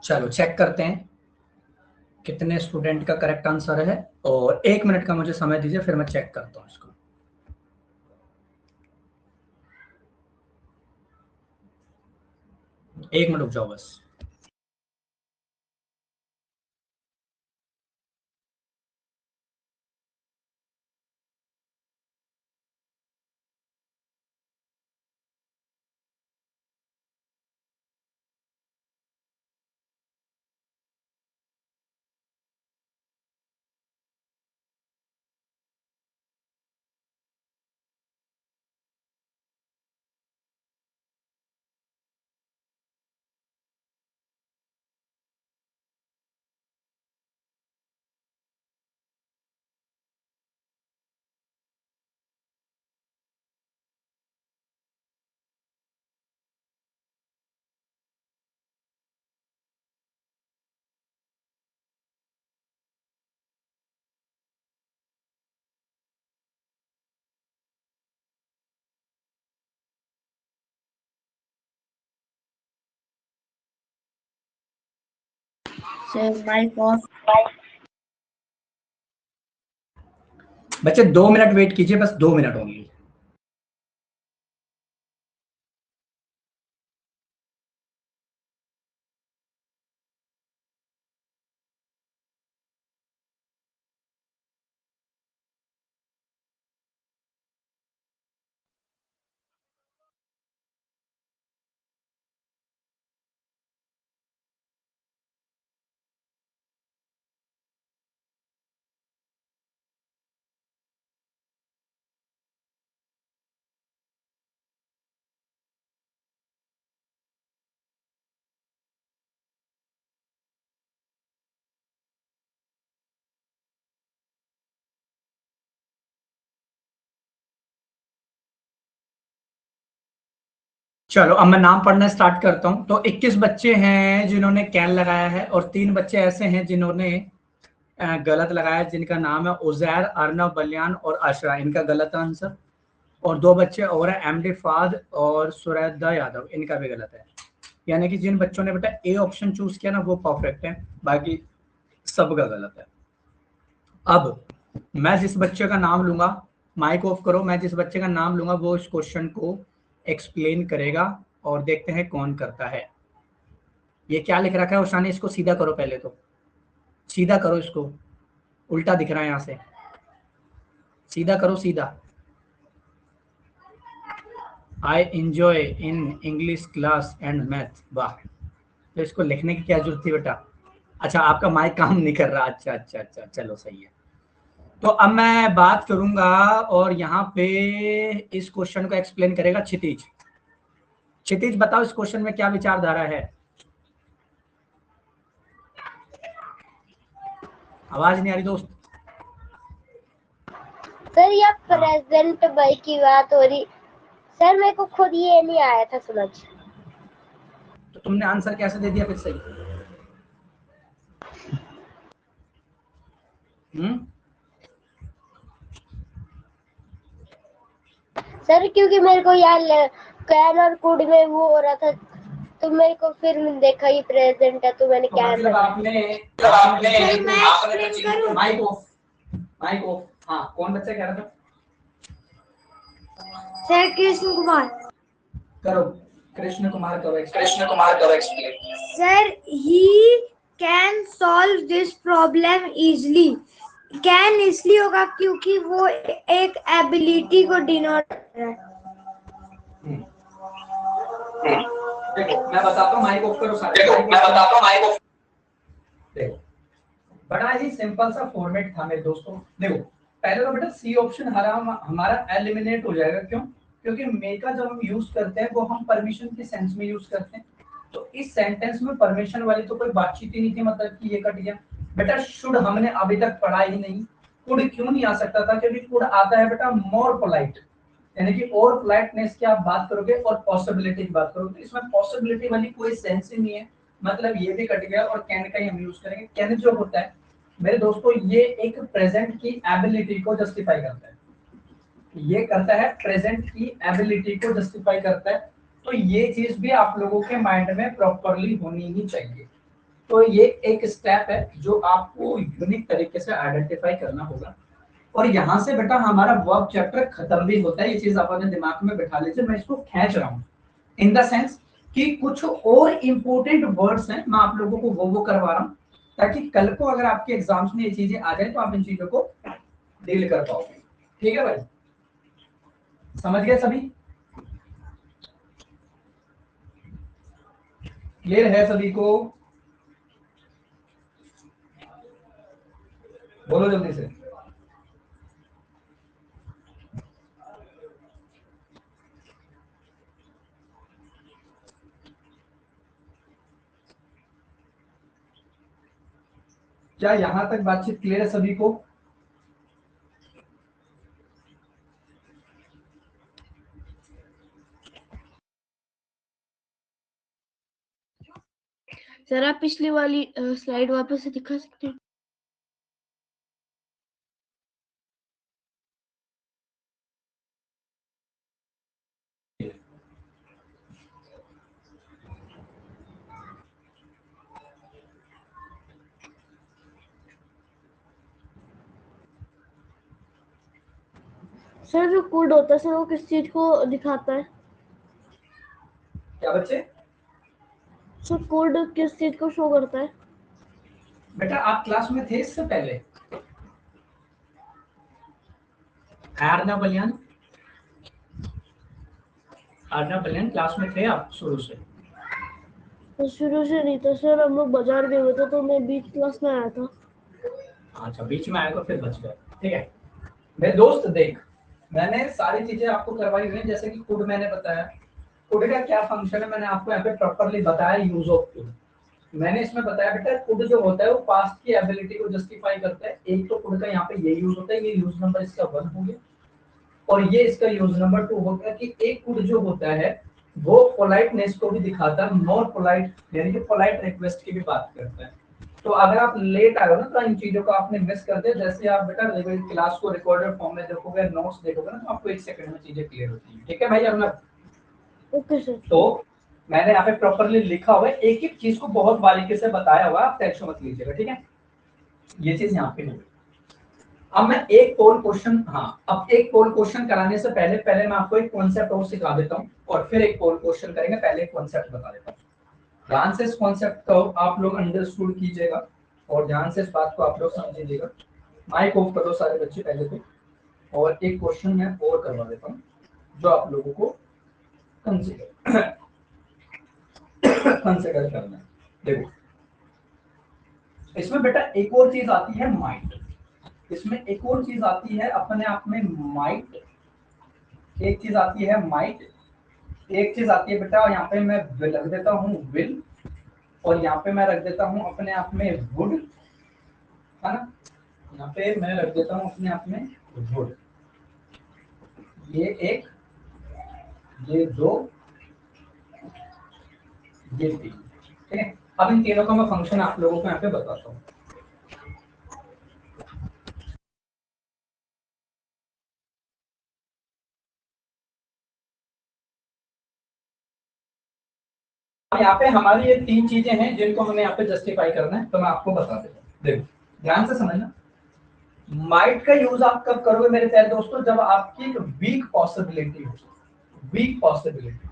चलो चेक करते हैं कितने स्टूडेंट का करेक्ट आंसर है, और 1 मिनट का मुझे समय दीजिए, फिर मैं चेक करता हूँ इसको। 1 मिनट रुक जाओ बस। Sir mic off. बच्चे 2 मिनट वेट कीजिए, बस 2 मिनट होंगे। चलो अब मैं नाम पढ़ना स्टार्ट करता हूं। तो 21 बच्चे हैं जिन्होंने कैन लगाया है, और 3 बच्चे ऐसे हैं जिन्होंने गलत लगाया, जिनका नाम है उजैर, अर्नब, बलियान और अशरा। इनका गलत आंसर। और 2 बच्चे और हैं, एमडी फाद और सुरैदा यादव, इनका भी गलत है। यानी कि जिन बच्चों ने बेटा ए ऑप्शन चूज किया ना वो परफेक्ट है, बाकी सबका गलत है। अब मैं जिस बच्चे का नाम लूंगा, माइक ऑफ करो, मैं जिस बच्चे का नाम लूंगा वो इस क्वेश्चन को एक्सप्लेन करेगा, और देखते हैं कौन करता है। ये क्या लिख रखा है उषानी, इसको सीधा करो, पहले तो सीधा करो, इसको उल्टा दिख रहा है, यहां से सीधा करो, सीधा। I enjoy in English class and math. वाह, तो इसको लिखने की क्या जरूरत थी बेटा। अच्छा, आपका माइक काम नहीं कर रहा। अच्छा अच्छा अच्छा, चलो सही है। तो अब मैं बात करूंगा, और यहाँ पे इस क्वेश्चन को एक्सप्लेन करेगा क्षितिज। क्षितिज बताओ इस क्वेश्चन में क्या विचारधारा है। आवाज नहीं आ रही दोस्त। सर ये प्रेजेंट बाई की बात हो रही। सर मेरे को खुद ये नहीं आया था समझ। तो तुमने आंसर कैसे दे दिया फिर सही। सर क्योंकि मेरे को यार कैन और कुड में वो हो रहा था, तो मेरे को फिर देखा ये प्रेजेंट है तो मैंने तो कैन मतलब आपने माइक ऑफ, माइक ऑफ। हाँ, कौन बच्चा कह रहा था। सर कृष्ण कुमार। करो, कृष्ण कुमार करो explain. Sir he can solve this problem easily. Can इसलिए होगा क्योंकि वो एक एबिलिटी को डिनोट कर रहा है। देखो मैं बताता हूँ, माइक ऑफ करो सारे। देखो मैं बताता हूँ, माइक ऑफ। देखो बड़ा ही सिंपल सा फॉर्मेट था मेरे दोस्तों। देखो पहले तो बेटा सी ऑप्शन हमारा एलिमिनेट हो जाएगा। क्यों? क्योंकि मेका जब हम यूज करते हैं वो हम परमिशन के सेंस में यूज करते हैं। तो इस सेंटेंस में परमिशन वाली तो कोई बातचीत ही नहीं थी, मतलब कि ये कट गया। बेटा शुड हमने अभी तक पढ़ा ही नहीं। कुड क्यों नहीं आ सकता था? क्योंकि कुड आता है बेटा मोर पोलाइट, यानी कि और पोलाइटनेस की आप बात करोगे और पॉसिबिलिटी की बात करोगे, तो इसमें पॉसिबिलिटी वाली कोई सेंस ही नहीं है। मतलब ये भी कट गया, और कैन का ही हम यूज करेंगे। कैन जो होता है मेरे दोस्तों, ये एक प्रेजेंट की एबिलिटी को जस्टिफाई करता है। ये करता है प्रेजेंट की एबिलिटी को जस्टिफाई करता है। तो ये चीज भी आप लोगों के माइंड में प्रॉपरली होनी ही चाहिए। तो ये एक स्टेप है जो आपको यूनिक तरीके से आइडेंटिफाई करना होगा। और यहाँ से बेटा हमारा वर्ब चैप्टर खत्म भी होता है। ये चीज आप अपने दिमाग में बैठा लीजिए। मैं इसको खींच रहा हूँ इन द सेंस कि कुछ और इंपॉर्टेंट वर्ड्स हैं, मैं आप लोगों को वो करवा रहा हूँ, ताकि कल को अगर आपके एग्जाम्स में ये चीजें आ जाए तो आप इन चीजों को डील कर पाओगे। ठीक है भाई, समझ गए सभी? क्लियर है सभी को? बोलो जल्दी से। क्या यहां तक बातचीत क्लियर है सभी को? सर आप पिछली वाली स्लाइड वापस से दिखा सकते हैं? सर जो कोड होता है सर वो किस चीज को दिखाता है? क्या बच्चे? सर कोड किस चीज को शो करता है? बेटा आप क्लास में थे इससे पहले? अर्नव बलियान क्लास में थे आप शुरू से? तो शुरू से नहीं था सर, हम लोग बाजार गए हुए थे तो मैं बीच क्लास में आया था। अच्छा, बीच में आए तो फिर बच गए, ठीक है। मेरे दोस्त देख, मैंने सारी चीजें आपको करवाई हुई हैं, जैसे कि कुड मैंने बताया, कुड का क्या फंक्शन है मैंने आपको यहाँ पे प्रॉपर्ली बताया, यूज ऑफ कुड मैंने इसमें बताया। बेटा कुड जो होता है वो पास्ट की एबिलिटी को जस्टिफाई करता है। एक तो कुड का यहाँ पे ये यूज होता है, ये यूज नंबर इसका 1 हो गया, और ये इसका यूज नंबर 2 हो गया कि एक कुड जो होता है वो पोलाइटनेस को भी दिखाता है, नॉन पोलाइट यानी कि पोलाइट रिक्वेस्ट की भी बात करता है। तो अगर आप लेट आए हो ना तो इन चीजों को आपने मिस कर दिया, जैसे आप बेटा क्लास को रिकॉर्डेड फॉर्म में देखोगे, नोट्स देखोगे ना, तो आपको 1 सेकंड में चीजें क्लियर होती है, ठीक है भाई अर्नव? Okay sir. तो मैंने यहाँ पे प्रॉपर्ली लिखा हुआ है, एक एक चीज को बहुत बारीकी से बताया हुआ है, आप टेंशन मत लीजिएगा, ठीक है? ये चीज यहाँ पे होगी। अब मैं एक पोल क्वेश्चन, अब एक पोल क्वेश्चन कराने से पहले मैं आपको एक कॉन्सेप्ट और सिखा देता हूँ, और फिर एक पोल क्वेश्चन करेंगे। पहले एक कॉन्सेप्ट बता देता हूँ, ध्यान से इस कॉन्सेप्ट को आप लोग अंडरस्टूड कीजिएगा और ध्यान से इस बात को आप लोग समझिएगा। माइक ऑफ करो सारे बच्चे पहले तो, और एक क्वेश्चन मैं और करवा देता हूँ जो आप लोगों को कंसिडर करना है। देखो इसमें बेटा एक और चीज आती है माइट, इसमें एक और चीज आती है अपने आप में माइट, एक चीज आती है माइट, एक चीज आती है बेटा यहाँ पे मैं रख देता हूँ विल, और यहाँ पे मैं रख देता हूँ अपने आप में वुड, है ना? यहाँ पे मैं रख देता हूँ अपने आप में वुड। ये एक, ये दो, ये तीन, ठीक है? अब इन तीनों का मैं फंक्शन आप लोगों को यहाँ पे बताता हूँ। यहाँ पे हमारी ये 3 चीजें हैं जिनको हमें यहाँ पे जस्टिफाई करना है, तो मैं आपको बता देता हूँ। देखो ध्यान से समझना, माइट का यूज आप कब करोगे मेरे प्यारे दोस्तों? जब आपकी एक वीक पॉसिबिलिटी हो, वीक पॉसिबिलिटी,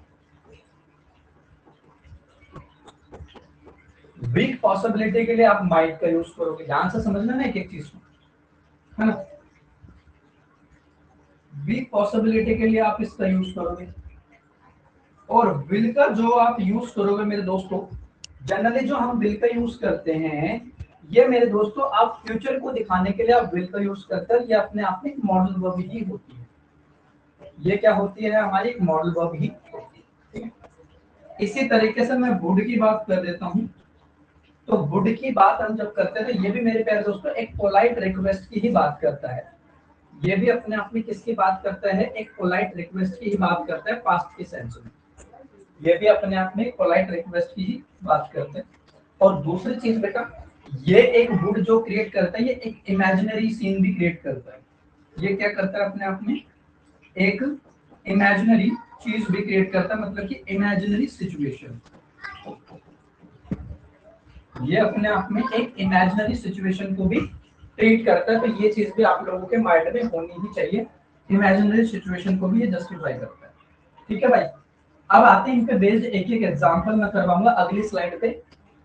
वीक पॉसिबिलिटी के लिए आप माइट का यूज करोगे। ध्यान से समझना ना एक एक चीज को, है ना? वीक पॉसिबिलिटी के लिए आप इसका यूज करोगे, और विल का जो आप यूज करोगे मेरे दोस्तों, जनरली जो हम विल का यूज करते हैं, ये मेरे दोस्तों आप फ्यूचर को दिखाने के लिए आप विल का यूज करते हैं। ये अपने आप में एक मॉडल वर्ब ही होती है, ये क्या होती है? हमारी एक मॉडल वर्ब ही होती है, ठीक है? इसी तरीके से मैं वुड की बात कर देता हूँ। तो वुड की बात हम जब करते हैं तो ये भी मेरे प्यारे दोस्तों एक पोलाइट रिक्वेस्ट की ही बात करता है। ये भी अपने आप में किसकी बात करता है? एक पोलाइट रिक्वेस्ट की ही बात करता है पास्ट के सेंस में। ये भी अपने आप में पोलाइट रिक्वेस्ट की ही बात करते हैं। और दूसरी चीज बेटा, ये एक वुड जो क्रिएट करता है, ये एक इमेजिनरी सीन भी क्रिएट करता है। ये क्या करता है? अपने आप में एक इमेजिनरी चीज भी क्रिएट करता है, मतलब कि इमेजिनरी सिचुएशन। ये अपने आप में एक इमेजिनरी सिचुएशन को भी ट्रीट करता है। तो ये चीज भी आप लोगों के माइंड में होनी ही चाहिए, इमेजिनरी सिचुएशन को भी ये जस्टिफाई करता है, ठीक है भाई? अब आते हैं इन पे बेस्ड एक एक एग्जांपल मैं करवाऊंगा अगली स्लाइड पे,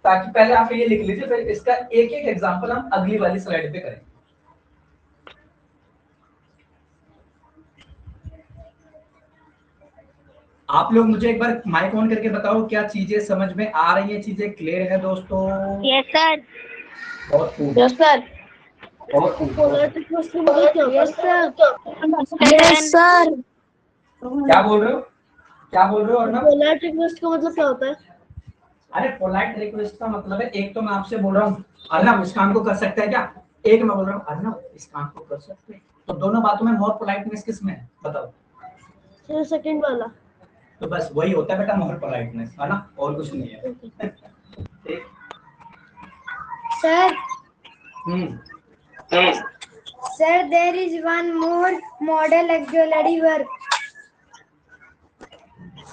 ताकि पहले आप ये लिख लीजिए, फिर इसका एक एक एग्जांपल हम अगली वाली स्लाइड पे करेंगे। आप लोग मुझे एक बार माइक ऑन करके बताओ, क्या चीजें समझ में आ रही हैं? चीजें क्लियर है दोस्तों? Yes sir. बहुत खूब, यस सर। बहुत खूब। पोलाइट रिक्वेस्ट का मतलब क्या होता है? Yes, sir. क्या बोल रहे हो? क्या बोल रहे हो अर्नव? पोलाइट रिक्वेस्ट का मतलब क्या होता है? अरे पोलाइट रिक्वेस्ट का मतलब है, एक तो मैं आपसे बोल रहा हूँ अर्नव इस काम को कर सकते हैं क्या, एक मैं बोल रहा हूँ अर्नव इस काम को कर सकते हैं, तो दोनों बातों में मोर पोलाइटनेस किस में है बताओ? सर सेकंड वाला। तो बस वही होता है बेटा मोर पोलाइटनेस, है ना? और कुछ नहीं है। ठीक। Sir, hmm, sir, there is one more model auxiliary verb.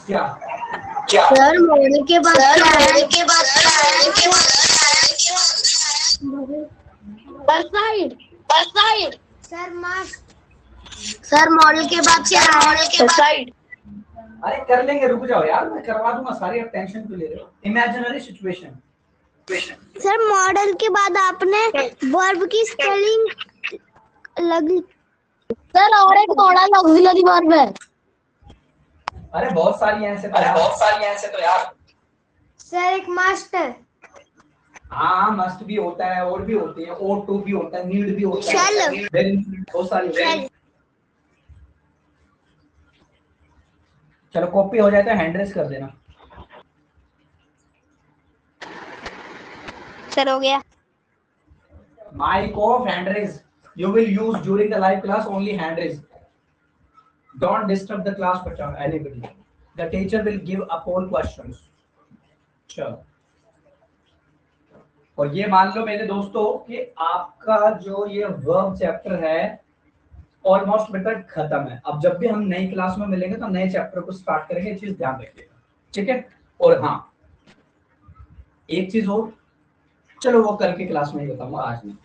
क्या? सर मॉडल के बाद क्या है? बस side. Sir, must. Sir model के बाद क्या है? साइड। अरे कर लेंगे, रुक जाओ यार, मैं करवा दूंगा सारी, आप टेंशन क्यों ले रहे हो। Imaginary situation. सर मॉडल के बाद आपने वर्ब की स्पेलिंग लगी। सर और एक मॉडल ऑक्सिलरी वर्ब है। अरे बहुत सारी हैं ऐसे तो यार। सर एक मस्ट है। हाँ मस्ट भी होता है, और भी होती है, और टू भी होता है, नीड भी होता है, Shall। बहुत सारी। चलो कॉपी हो जाए तो हैंड रेस कर देना। सर हो गया। Mic off, hand raise. You will use during the live class only hand raise. Don't disturb the class, bachcha, anybody. The teacher will give up all questions. चलो, और ये मान लो मेरे दोस्तों कि आपका जो ये वर्ब चैप्टर है ऑलमोस्ट बेटा खत्म है। अब जब भी हम नई क्लास में मिलेंगे तो नए चैप्टर को स्टार्ट करेंगे, चीज ध्यान रखिएगा, ठीक है। और हाँ एक चीज और, चलो वो कल की क्लास में ही बताऊंगा, आज नहीं।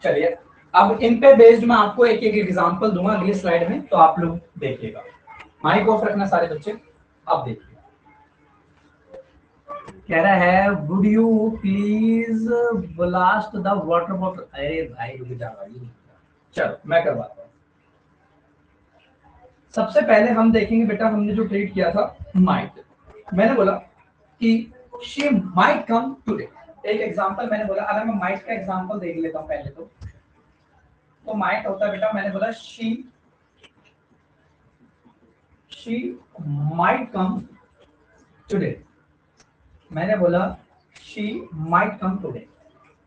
चलिए अब इन पे बेस्ड मैं आपको एक एक एग्जांपल दूंगा अगली स्लाइड में, तो आप लोग देखिएगा। माइक ऑफ रखना सारे बच्चे। अब देखिए कह रहा है would you please blast the water bottle. अरे भाई रुक जा भाई, चलो मैं करवाता हूँ। सबसे पहले हम देखेंगे बेटा, हमने जो ट्रीट किया था माइट, मैंने बोला कि शी माइट कम टुडे। एक एग्जांपल मैंने बोला, अगर मैं माइट का एग्जांपल देख लेता हूँ पहले तो माइट होता है बेटा, मैंने बोला शी माइट कम टुडे। मैंने बोला शी माइट कम टुडे।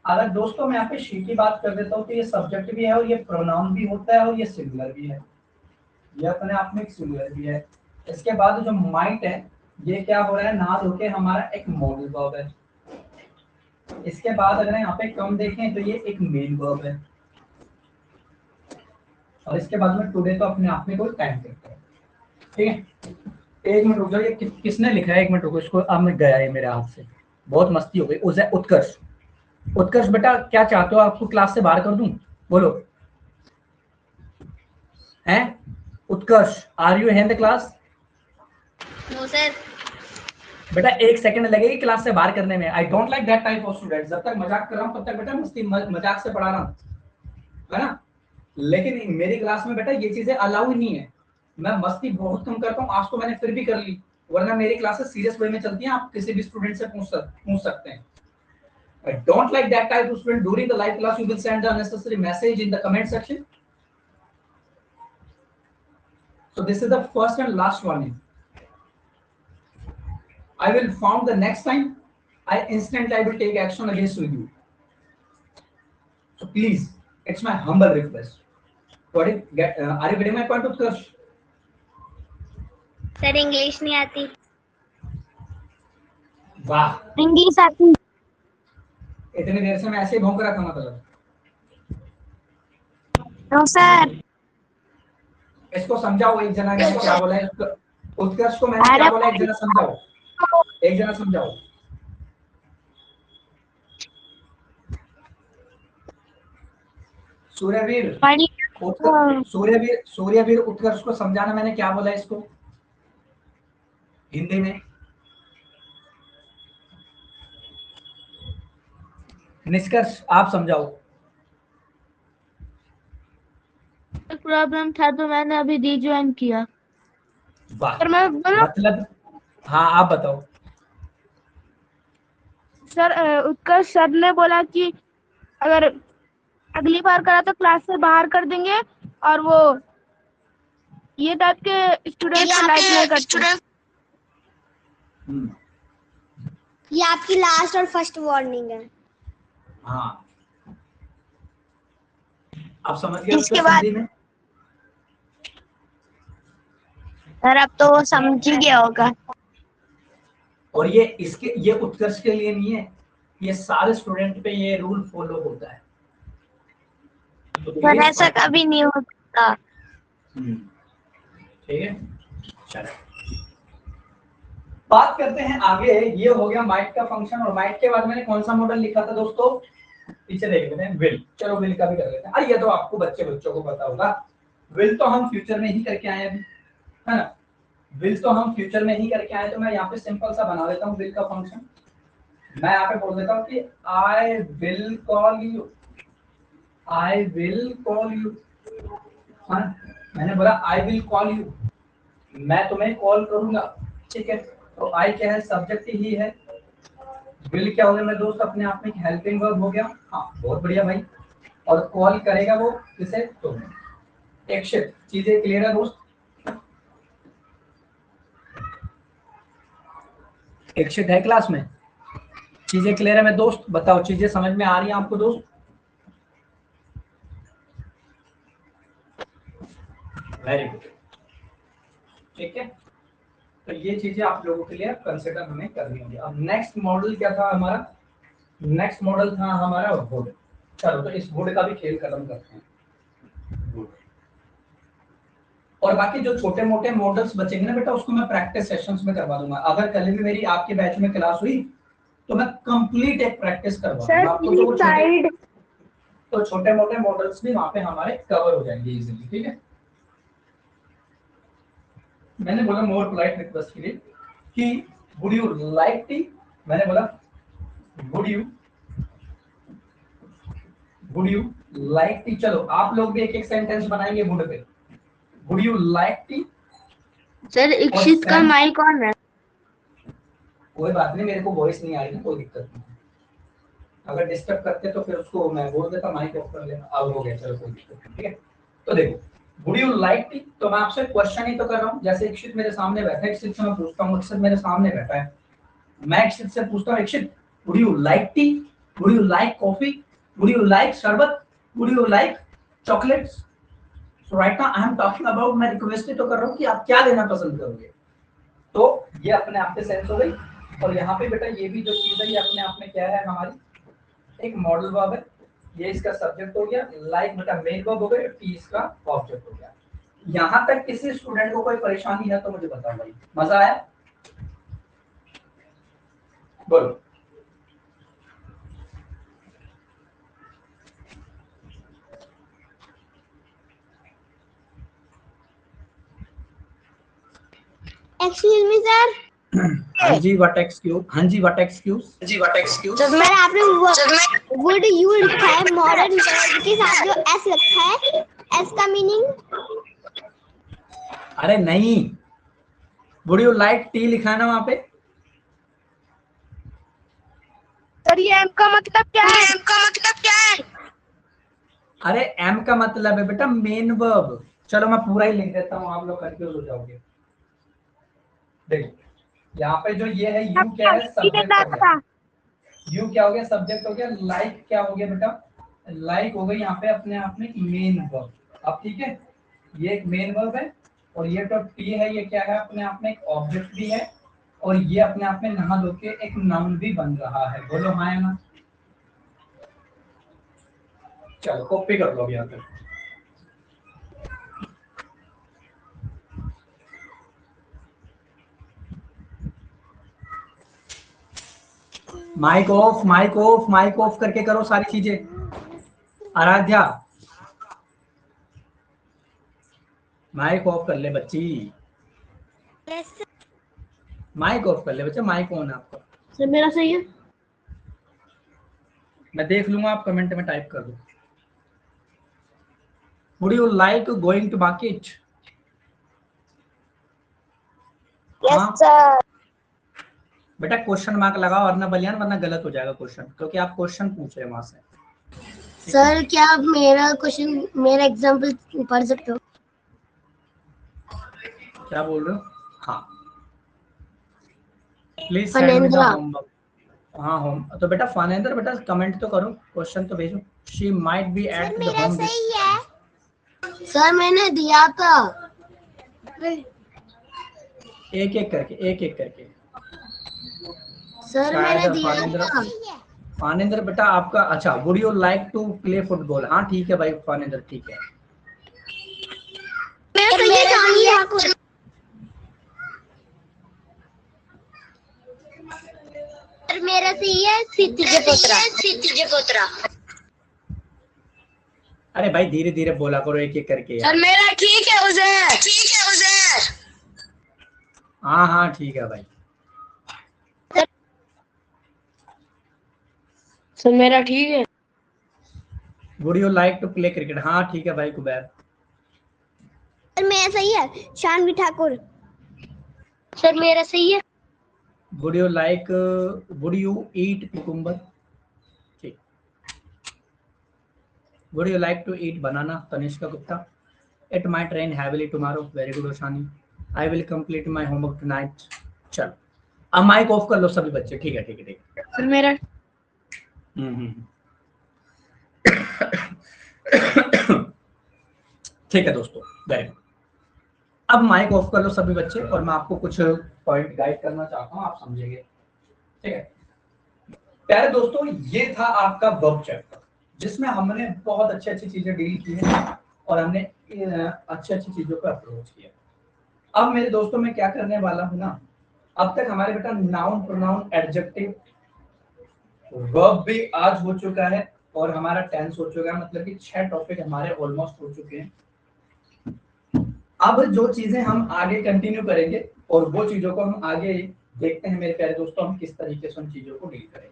अगर दोस्तों मैं यहाँ पे शी की बात कर देता हूँ तो ये सब्जेक्ट भी है और ये प्रोनाउन भी होता है और ये सिंगुलर भी है, ये अपने आप में एक सिंगुलर भी है। इसके बाद जो माइट है ये क्या हो रहा है, नाल होके हमारा एक मॉडल वर्ब है। इसके बाद अगर यहाँ पे कम देखें तो ये एक मेन वर्ब है, और इसके बाद में टुडे तो अपने आप में कोई टाइम करता है, ठीक है। एक मिनट रुक जाओ, ये किसने लिखा है, एक मिनट रुको, इसको अब मैं गया है मेरे हाथ से, बहुत मस्ती हो गई। उत्कर्ष, उत्कर्ष बेटा क्या चाहते हो, आपको क्लास से बाहर कर दूं, बोलो। हैं Utkarsh, are you in the class? No sir. बेटा एक सेकंड लगेगी क्लास से बाहर करने में। I don't like that type of student. जब तक मजाक कर रहा हूँ तब तक बेटा मस्ती मजाक से पढ़ा रहा हूँ, है ना। लेकिन मेरी क्लास में बेटा ये चीजें अलाउ ही नहीं है। मैं मस्ती बहुत कम करता हूँ, आज तो मैंने फिर भी कर ली, वरना मेरी क्लासेस सीरियस वे में चलती हैं, आप किसी भी स्टूडेंट से पूछ सकते हैं। I don't like that type of student. During the live class, you will send the unnecessary message in the comment section. So this is the first and last warning. I will found the next time. I will take action against with you. So please, it's my humble request. Are you getting my point of view? Sir English नहीं आती। वाह, English आती। इतनी देर से मैं ऐसे ही भौंक रहा था मतलब। No sir. इसको समझाओ, एक जना ने क्या बोला है, उत्कर्ष को मैंने क्या बोला, एक जना समझाओ, एक जना समझाओ। सूर्यवीर, सूर्यवीर उत्कर्ष को समझाना, मैंने क्या बोला इसको हिंदी में। निष्कर्ष आप समझाओ। प्रॉब्लम था तो मैंने अभी रीज्वाइन किया। वाह, मैं मतलब हाँ आप बताओ। सर उत्कर्ष सर ने बोला कि अगर अगली बार करा तो क्लास से बाहर कर देंगे, और वो ये टाइप के स्टूडेंट्स को लाइक नहीं करते। हम्म, ये आपकी लास्ट और फर्स्ट वार्निंग है। हाँ आप समझ गए इसके उत्कर्ष बाद- हिंदी में? सर अब तो वो समझ ही गया होगा। और ये उत्कर्ष के लिए नहीं है, ये सारे स्टूडेंट पे ये रूल फॉलो होता है। तो सर please ऐसा कभी नहीं होता। ठीक है, चलो बात करते हैं आगे। ये हो गया माइट का फंक्शन, और माइट के बाद मैंने कौन सा मॉडल लिखा था दोस्तों, पीछे देख लेते हैं, विल। चलो विल का भी कर लेते हैं। अरे ये तो आपको बच्चों को पता होगा, विल तो हम फ्यूचर में ही करके आए अभी, है ना। विल तो हम फ्यूचर में ही करके आए, तो मैं यहाँ पे सिंपल सा बना देता हूँ विल का फंक्शन। मैं यहाँ पे बोल देता हूँ कि I will call you, I will call you. हाँ, मैंने बोला आई विल कॉल यू, मैं तुम्हें कॉल करूंगा, ठीक है। तो आई क्या है, सब्जेक्ट ही है। विल क्या हो गया मेरे दोस्त, अपने आप में हेल्पिंग वर्ब हो गया। हाँ बहुत बढ़िया भाई। और कॉल करेगा वो किसे, तुम्हें। एक्शन, चीजें क्लियर है दोस्त? एक्शन है क्लास में? चीजें क्लियर है मेरे दोस्त? बताओ चीजें समझ में आ रही है आपको दोस्त? वेरी गुड, ठीक है। तो ये चीजें आप लोगों के लिए कंसिडर हमें करनी होगी। अब नेक्स्ट मॉडल क्या था हमारा, नेक्स्ट मॉडल था हमारा वुड। चलो तो इस वुड का भी खेल खत्म करते हैं। और बाकी जो छोटे मोटे मॉडल्स बचेंगे ना बेटा, उसको मैं प्रैक्टिस सेशंस में करवा दूंगा। अगर कल भी मेरी आपके बैच में क्लास हुई तो मैं कंप्लीट एक प्रैक्टिस करवा दूंगा आपको। तो वो छोटे मोटे मॉडल्स भी वहां पे हमारे कवर हो जाएंगे इजीली, ठीक है। मैंने बोला मोर पोलाइट रिक्वेस्ट के लिए कि वुड यू लाइक टी, मैंने बोला वुड यू लाइक टी। चलो आप लोग भी एक एक सेंटेंस बनाएंगे वुड पे। Would you like tea. Sir Ikshit का माइक ऑन है। कोई बात नहीं, मेरे को वॉइस नहीं आ रही ना, कोई दिक्कत नहीं। अगर डिस्टर्ब करते तो फिर उसको मैं बोल देता माइक ऑफ कर लेना। अब हो गया, चलो कोई दिक्कत नहीं, ठीक है। तो देखो वुड यू लाइक टी, तो मैं आपसे क्वेश्चन ही तो कर रहा हूँ। जैसे इक्षित मेरे सामने बैठा है, इक्षित से मैं पूछता हूँ, इक्षित मेरे सामने बैठा है, मैं इक्षित से पूछता हूँ Ikshit would you like tea, would you like coffee, would you like sharbat, would you like chocolates. So right now I am talking about, मैं रिक्वेस्ट ही तो कर रहा हूँ कि आप क्या लेना पसंद करोगे। तो ये अपने आप से सेंस हो गई। और यहाँ पे बेटा ये भी जो चीज है ये अपने आप में क्या है, हमारी एक मॉडल वर्ब है। ये इसका सब्जेक्ट हो गया, लाइक बेटा मेन वर्ब हो गया, टी इसका ऑब्जेक्ट हो गया। यहाँ तक किसी स्टूडेंट को कोई परेशानी है तो मुझे बताओ भाई, मजा आया? बोलो। Excuse me sir. हाँ जी व्हाट एक्सक्यूज, हाँ जी व्हाट एक्सक्यूज, हाँ जी व्हाट एक्सक्यूज। सर आपने वुड यू लिखा है, मॉडर्न वर्ब के साथ जो एस लिखा है, एस का मीनिंग? अरे नहीं, वुड यू लाइक टी लिखा है ना वहां पे। सर ये एम का मतलब क्या है? एम का मतलब क्या है? अरे एम का मतलब है बेटा मेन वर्ब। चलो मैं पूरा ही लिख देता हूँ, आप लोग कंफ्यूज हो जाओगे। देखो यहाँ पे जो ये है, यू क्या है, सब्जेक्ट हो गया। यू क्या हो गया, सब्जेक्ट हो गया। लाइक क्या हो गया बेटा, लाइक हो गई यहाँ पे अपने आप में मेन वर्ब। अब ठीक है, ये एक मेन वर्ब है, और ये तो टी है, ये क्या है अपने आप में एक ऑब्जेक्ट भी है, और ये अपने आप में नहा धो के एक नाउन भी बन रहा है। बोलो हाँ या ना। चलो कॉपी कर लो यहाँ पे। Mic off, mic off, mic off करके करो सारी चीजें। आराध्या माइक ऑफ कर ले बच्ची, माइक ऑफ कर ले बच्चा, माइक ऑन है आपका। सर मेरा सही है। मैं देख लूंगा, आप कमेंट में टाइप कर दो। Would you like going to market? Yes sir. बेटा क्वेश्चन मार्क लगाओ, वरना बलियान, वरना गलत हो जाएगा क्वेश्चन, क्योंकि आप क्वेश्चन पूछ रहे हैं वहां से। सर क्या आप मेरा क्वेश्चन मेरा एग्जांपल पढ़ सकते हो? क्या बोल रहे हो? हाँ please send me the Phanendra. Homework. हाँ होम तो बेटा फानेंद्र बेटा कमेंट तो करो, क्वेश्चन तो भेजो। She might be at the home this time. Sir मैंने दिया था। एक एक करके सर मैंने शायद दिया था। फानेंद्र बेटा आपका अच्छा, would you like to play football? हाँ ठीक है भाई फानेंद्र, ठीक है। मेरा सही है सीती पोतरा। अरे भाई धीरे धीरे बोला करो एक एक करके यार। सर मेरा ठीक है उज़ैर। हाँ हाँ ठीक है भाई। सर मेरा ठीक है। Would you like to play cricket? हाँ ठीक है भाई कुबैर। सर मेरा सही है शानवी ठाकुर। सर मेरा सही है। Would you eat cucumber? ठीक। Would you like to eat banana? Tanishka Gupta. It might rain heavily tomorrow. Very good Oshani. I will complete my homework tonight. चलो अब माइक ऑफ कर लो सभी बच्चे। ठीक है ठीक है ठीक है। सर मेरा ठीक है दोस्तों, वेरी गुड। अब माइक ऑफ कर लो सभी बच्चे और मैं आपको कुछ पॉइंट गाइड करना चाहता हूं, आप समझेंगे। ठीक है प्यारे दोस्तों, ये था आपका वर्ब चैप्टर जिसमें हमने बहुत अच्छी अच्छी चीजें डील की हैं और हमने अच्छी अच्छी चीजों को अप्रोच किया। अब मेरे दोस्तों मैं क्या करने वाला हूं ना, अब तक हमारे बेटा नाउन प्रोनाउन एडजेक्टिव वर्ब भी आज हो चुका है और हमारा टेंस हो चुका है, मतलब कि 6 टॉपिक हमारे ऑलमोस्ट हो चुके हैं। अब जो चीजें हम आगे कंटिन्यू करेंगे और वो चीजों को हम आगे देखते हैं मेरे प्यारे दोस्तों, हम किस तरीके से उन चीजों को डील करेंगे।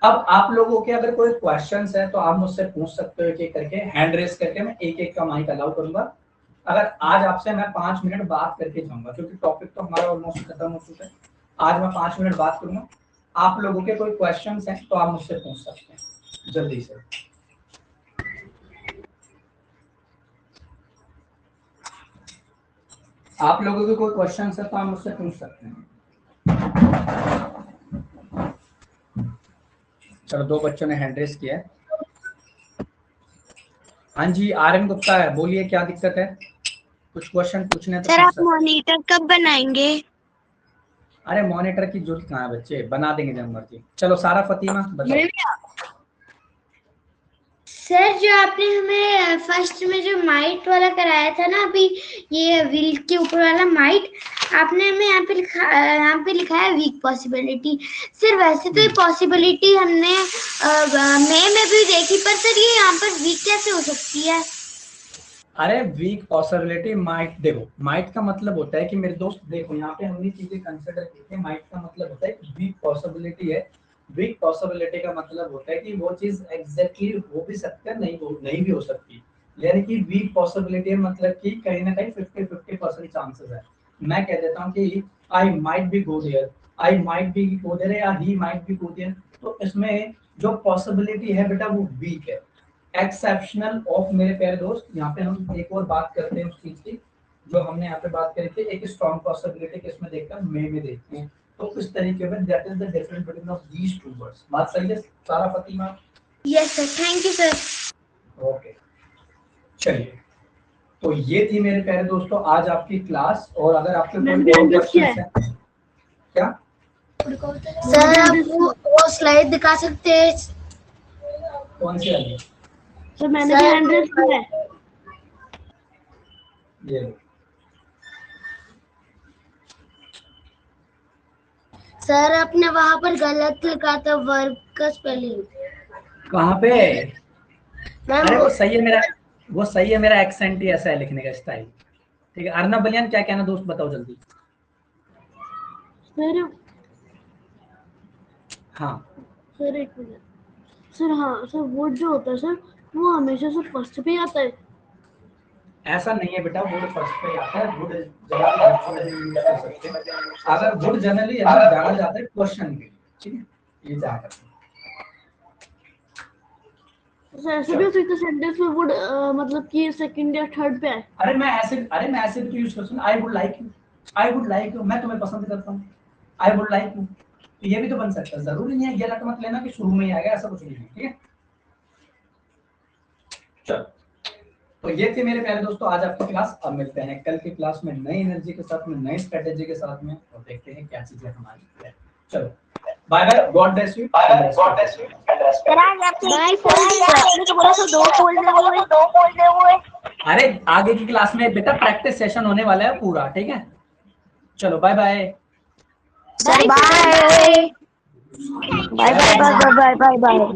अब आप लोगों के अगर कोई क्वेश्चंस है तो आप मुझसे पूछ सकते हो एक एक करके, हैंड रेस करके। मैं एक एक का माइक अलाउ करूंगा। अगर आज आपसे मैं 5 मिनट बात करके जाऊंगा क्योंकि टॉपिक तो हमारा ऑलमोस्ट खत्म हो चुका है, आज मैं 5 मिनट बात करूंगा। आप लोगों के कोई क्वेश्चंस हैं तो आप मुझसे पूछ सकते हैं जल्दी से। आप लोगों के कोई क्वेश्चंस है तो आप मुझसे पूछ सकते हैं। चलो 2 बच्चों ने हैंड रेस किया है। हाँ जी आर्यन गुप्ता है, बोलिए क्या दिक्कत है? कुछ क्वेश्चन पूछने तो सर पूछ आप सकते। मॉनिटर कब बनाएंगे? अरे मॉनिटर की जरूरत कहाँ है बच्चे, बना देंगे जब मर्जी। चलो सारा फतीमा बताओ। सर जो आपने हमें फर्स्ट में जो माइट वाला कराया था ना, अभी ये व्हील के ऊपर वाला माइट, आपने हमें यहाँ पे लिखा है वीक पॉसिबिलिटी। सर वैसे तो ये पॉसिबिलिटी हमने मई में भी देखी, पर सर ये यहाँ पर वीक कैसे हो सकती है? अरे वीक पॉसिबिलिटी माइट, देखो माइट का मतलब होता है कि मेरे दोस्त देखो यहाँ पे हमने चीजें कंसिडर की थी। माइट का मतलब होता है वीक पॉसिबिलिटी है। वीक पॉसिबिलिटी का मतलब होता है कि वो चीज एग्जैक्टली हो भी सकती है, नहीं भी हो सकती। यानी कि वीक पॉसिबिलिटी मतलब कि कहीं ना कहीं 50-50% चांसेस है। मैं कह देता हूँ कि I might be go there, I might be go there या he might be go there, तो इसमें जो पॉसिबिलिटी है बेटा वो वीक है। एक्सेप्शनल ऑफ मेरे प्यारे दोस्त, यहाँ पे हम एक और बात करते हैं उस चीज की जो हमने यहाँ पे बात करी थी। एक स्ट्रॉन्ग पॉसिबिलिटी किसमें देखते हैं, में देखते हैं। तो इस तरीके में that is the difference between of these two words. बात सही है Sara Fatima? Yes sir, thank you sir. Okay चलिए, तो ये थी मेरे प्यारे दोस्तों आज आपकी क्लास। और अगर आपके कोई और क्वेश्चंस हैं क्या? सर आप वो स्लाइड दिखा सकते हैं? कौन सी वाली? सर मैंने भी हैंड रेस किया है। ये सर आपने वहां पर गलत लिखा था वर्ब का स्पेलिंग। कहाँ पे? मैम अरे वो सही है मेरा एक्सेंट ही ऐसा है लिखने का स्टाइल। ठीक है अर्नब बलियान क्या कहना दोस्त, बताओ जल्दी। सर हाँ सर एक मिनट सर। हाँ सर वुड जो होता है सर वो हमेशा सर फर्स्ट पे आता है। ऐसा नहीं है बेटा, वुड फर्स्ट पे आता है। वुड जनरली कर सकते हैं। अगर वुड जनरली जाना जाता है क्वेश्चन के लिए, ठीक है ये जाना। ऐसे भी हो सकता सेंटेंस में वुड मतलब कि सेकंड या थर्ड पे है। अरे मैं ऐसे भी यूज कर सकता हूँ। आई वुड लाइक यू, मैं तुम्हें पसंद करता हूँ। आई वुड लाइक यू, तो ये भी तो बन सकता है। जरूरी नहीं है ये रट मत लेना कि शुरू में ही आएगा, ऐसा कुछ नहीं है, ठीक है। चलो, तो ये थी मेरे प्यारे दोस्तों आज आपकी क्लास। अब मिलते हैं कल की क्लास में नई एनर्जी के साथ में, नई स्ट्रेटेजी के साथ में, और देखते हैं क्या चीजें हमारी। चलो bye bye, God bless you. Sir आज आपने आपने तो बोला था 2 बोलने हुए। अरे आगे की क्लास में बेटा प्रैक्टिस सेशन होने वाला है पूरा, ठीक है। चलो bye bye. Sir bye bye bye bye bye bye.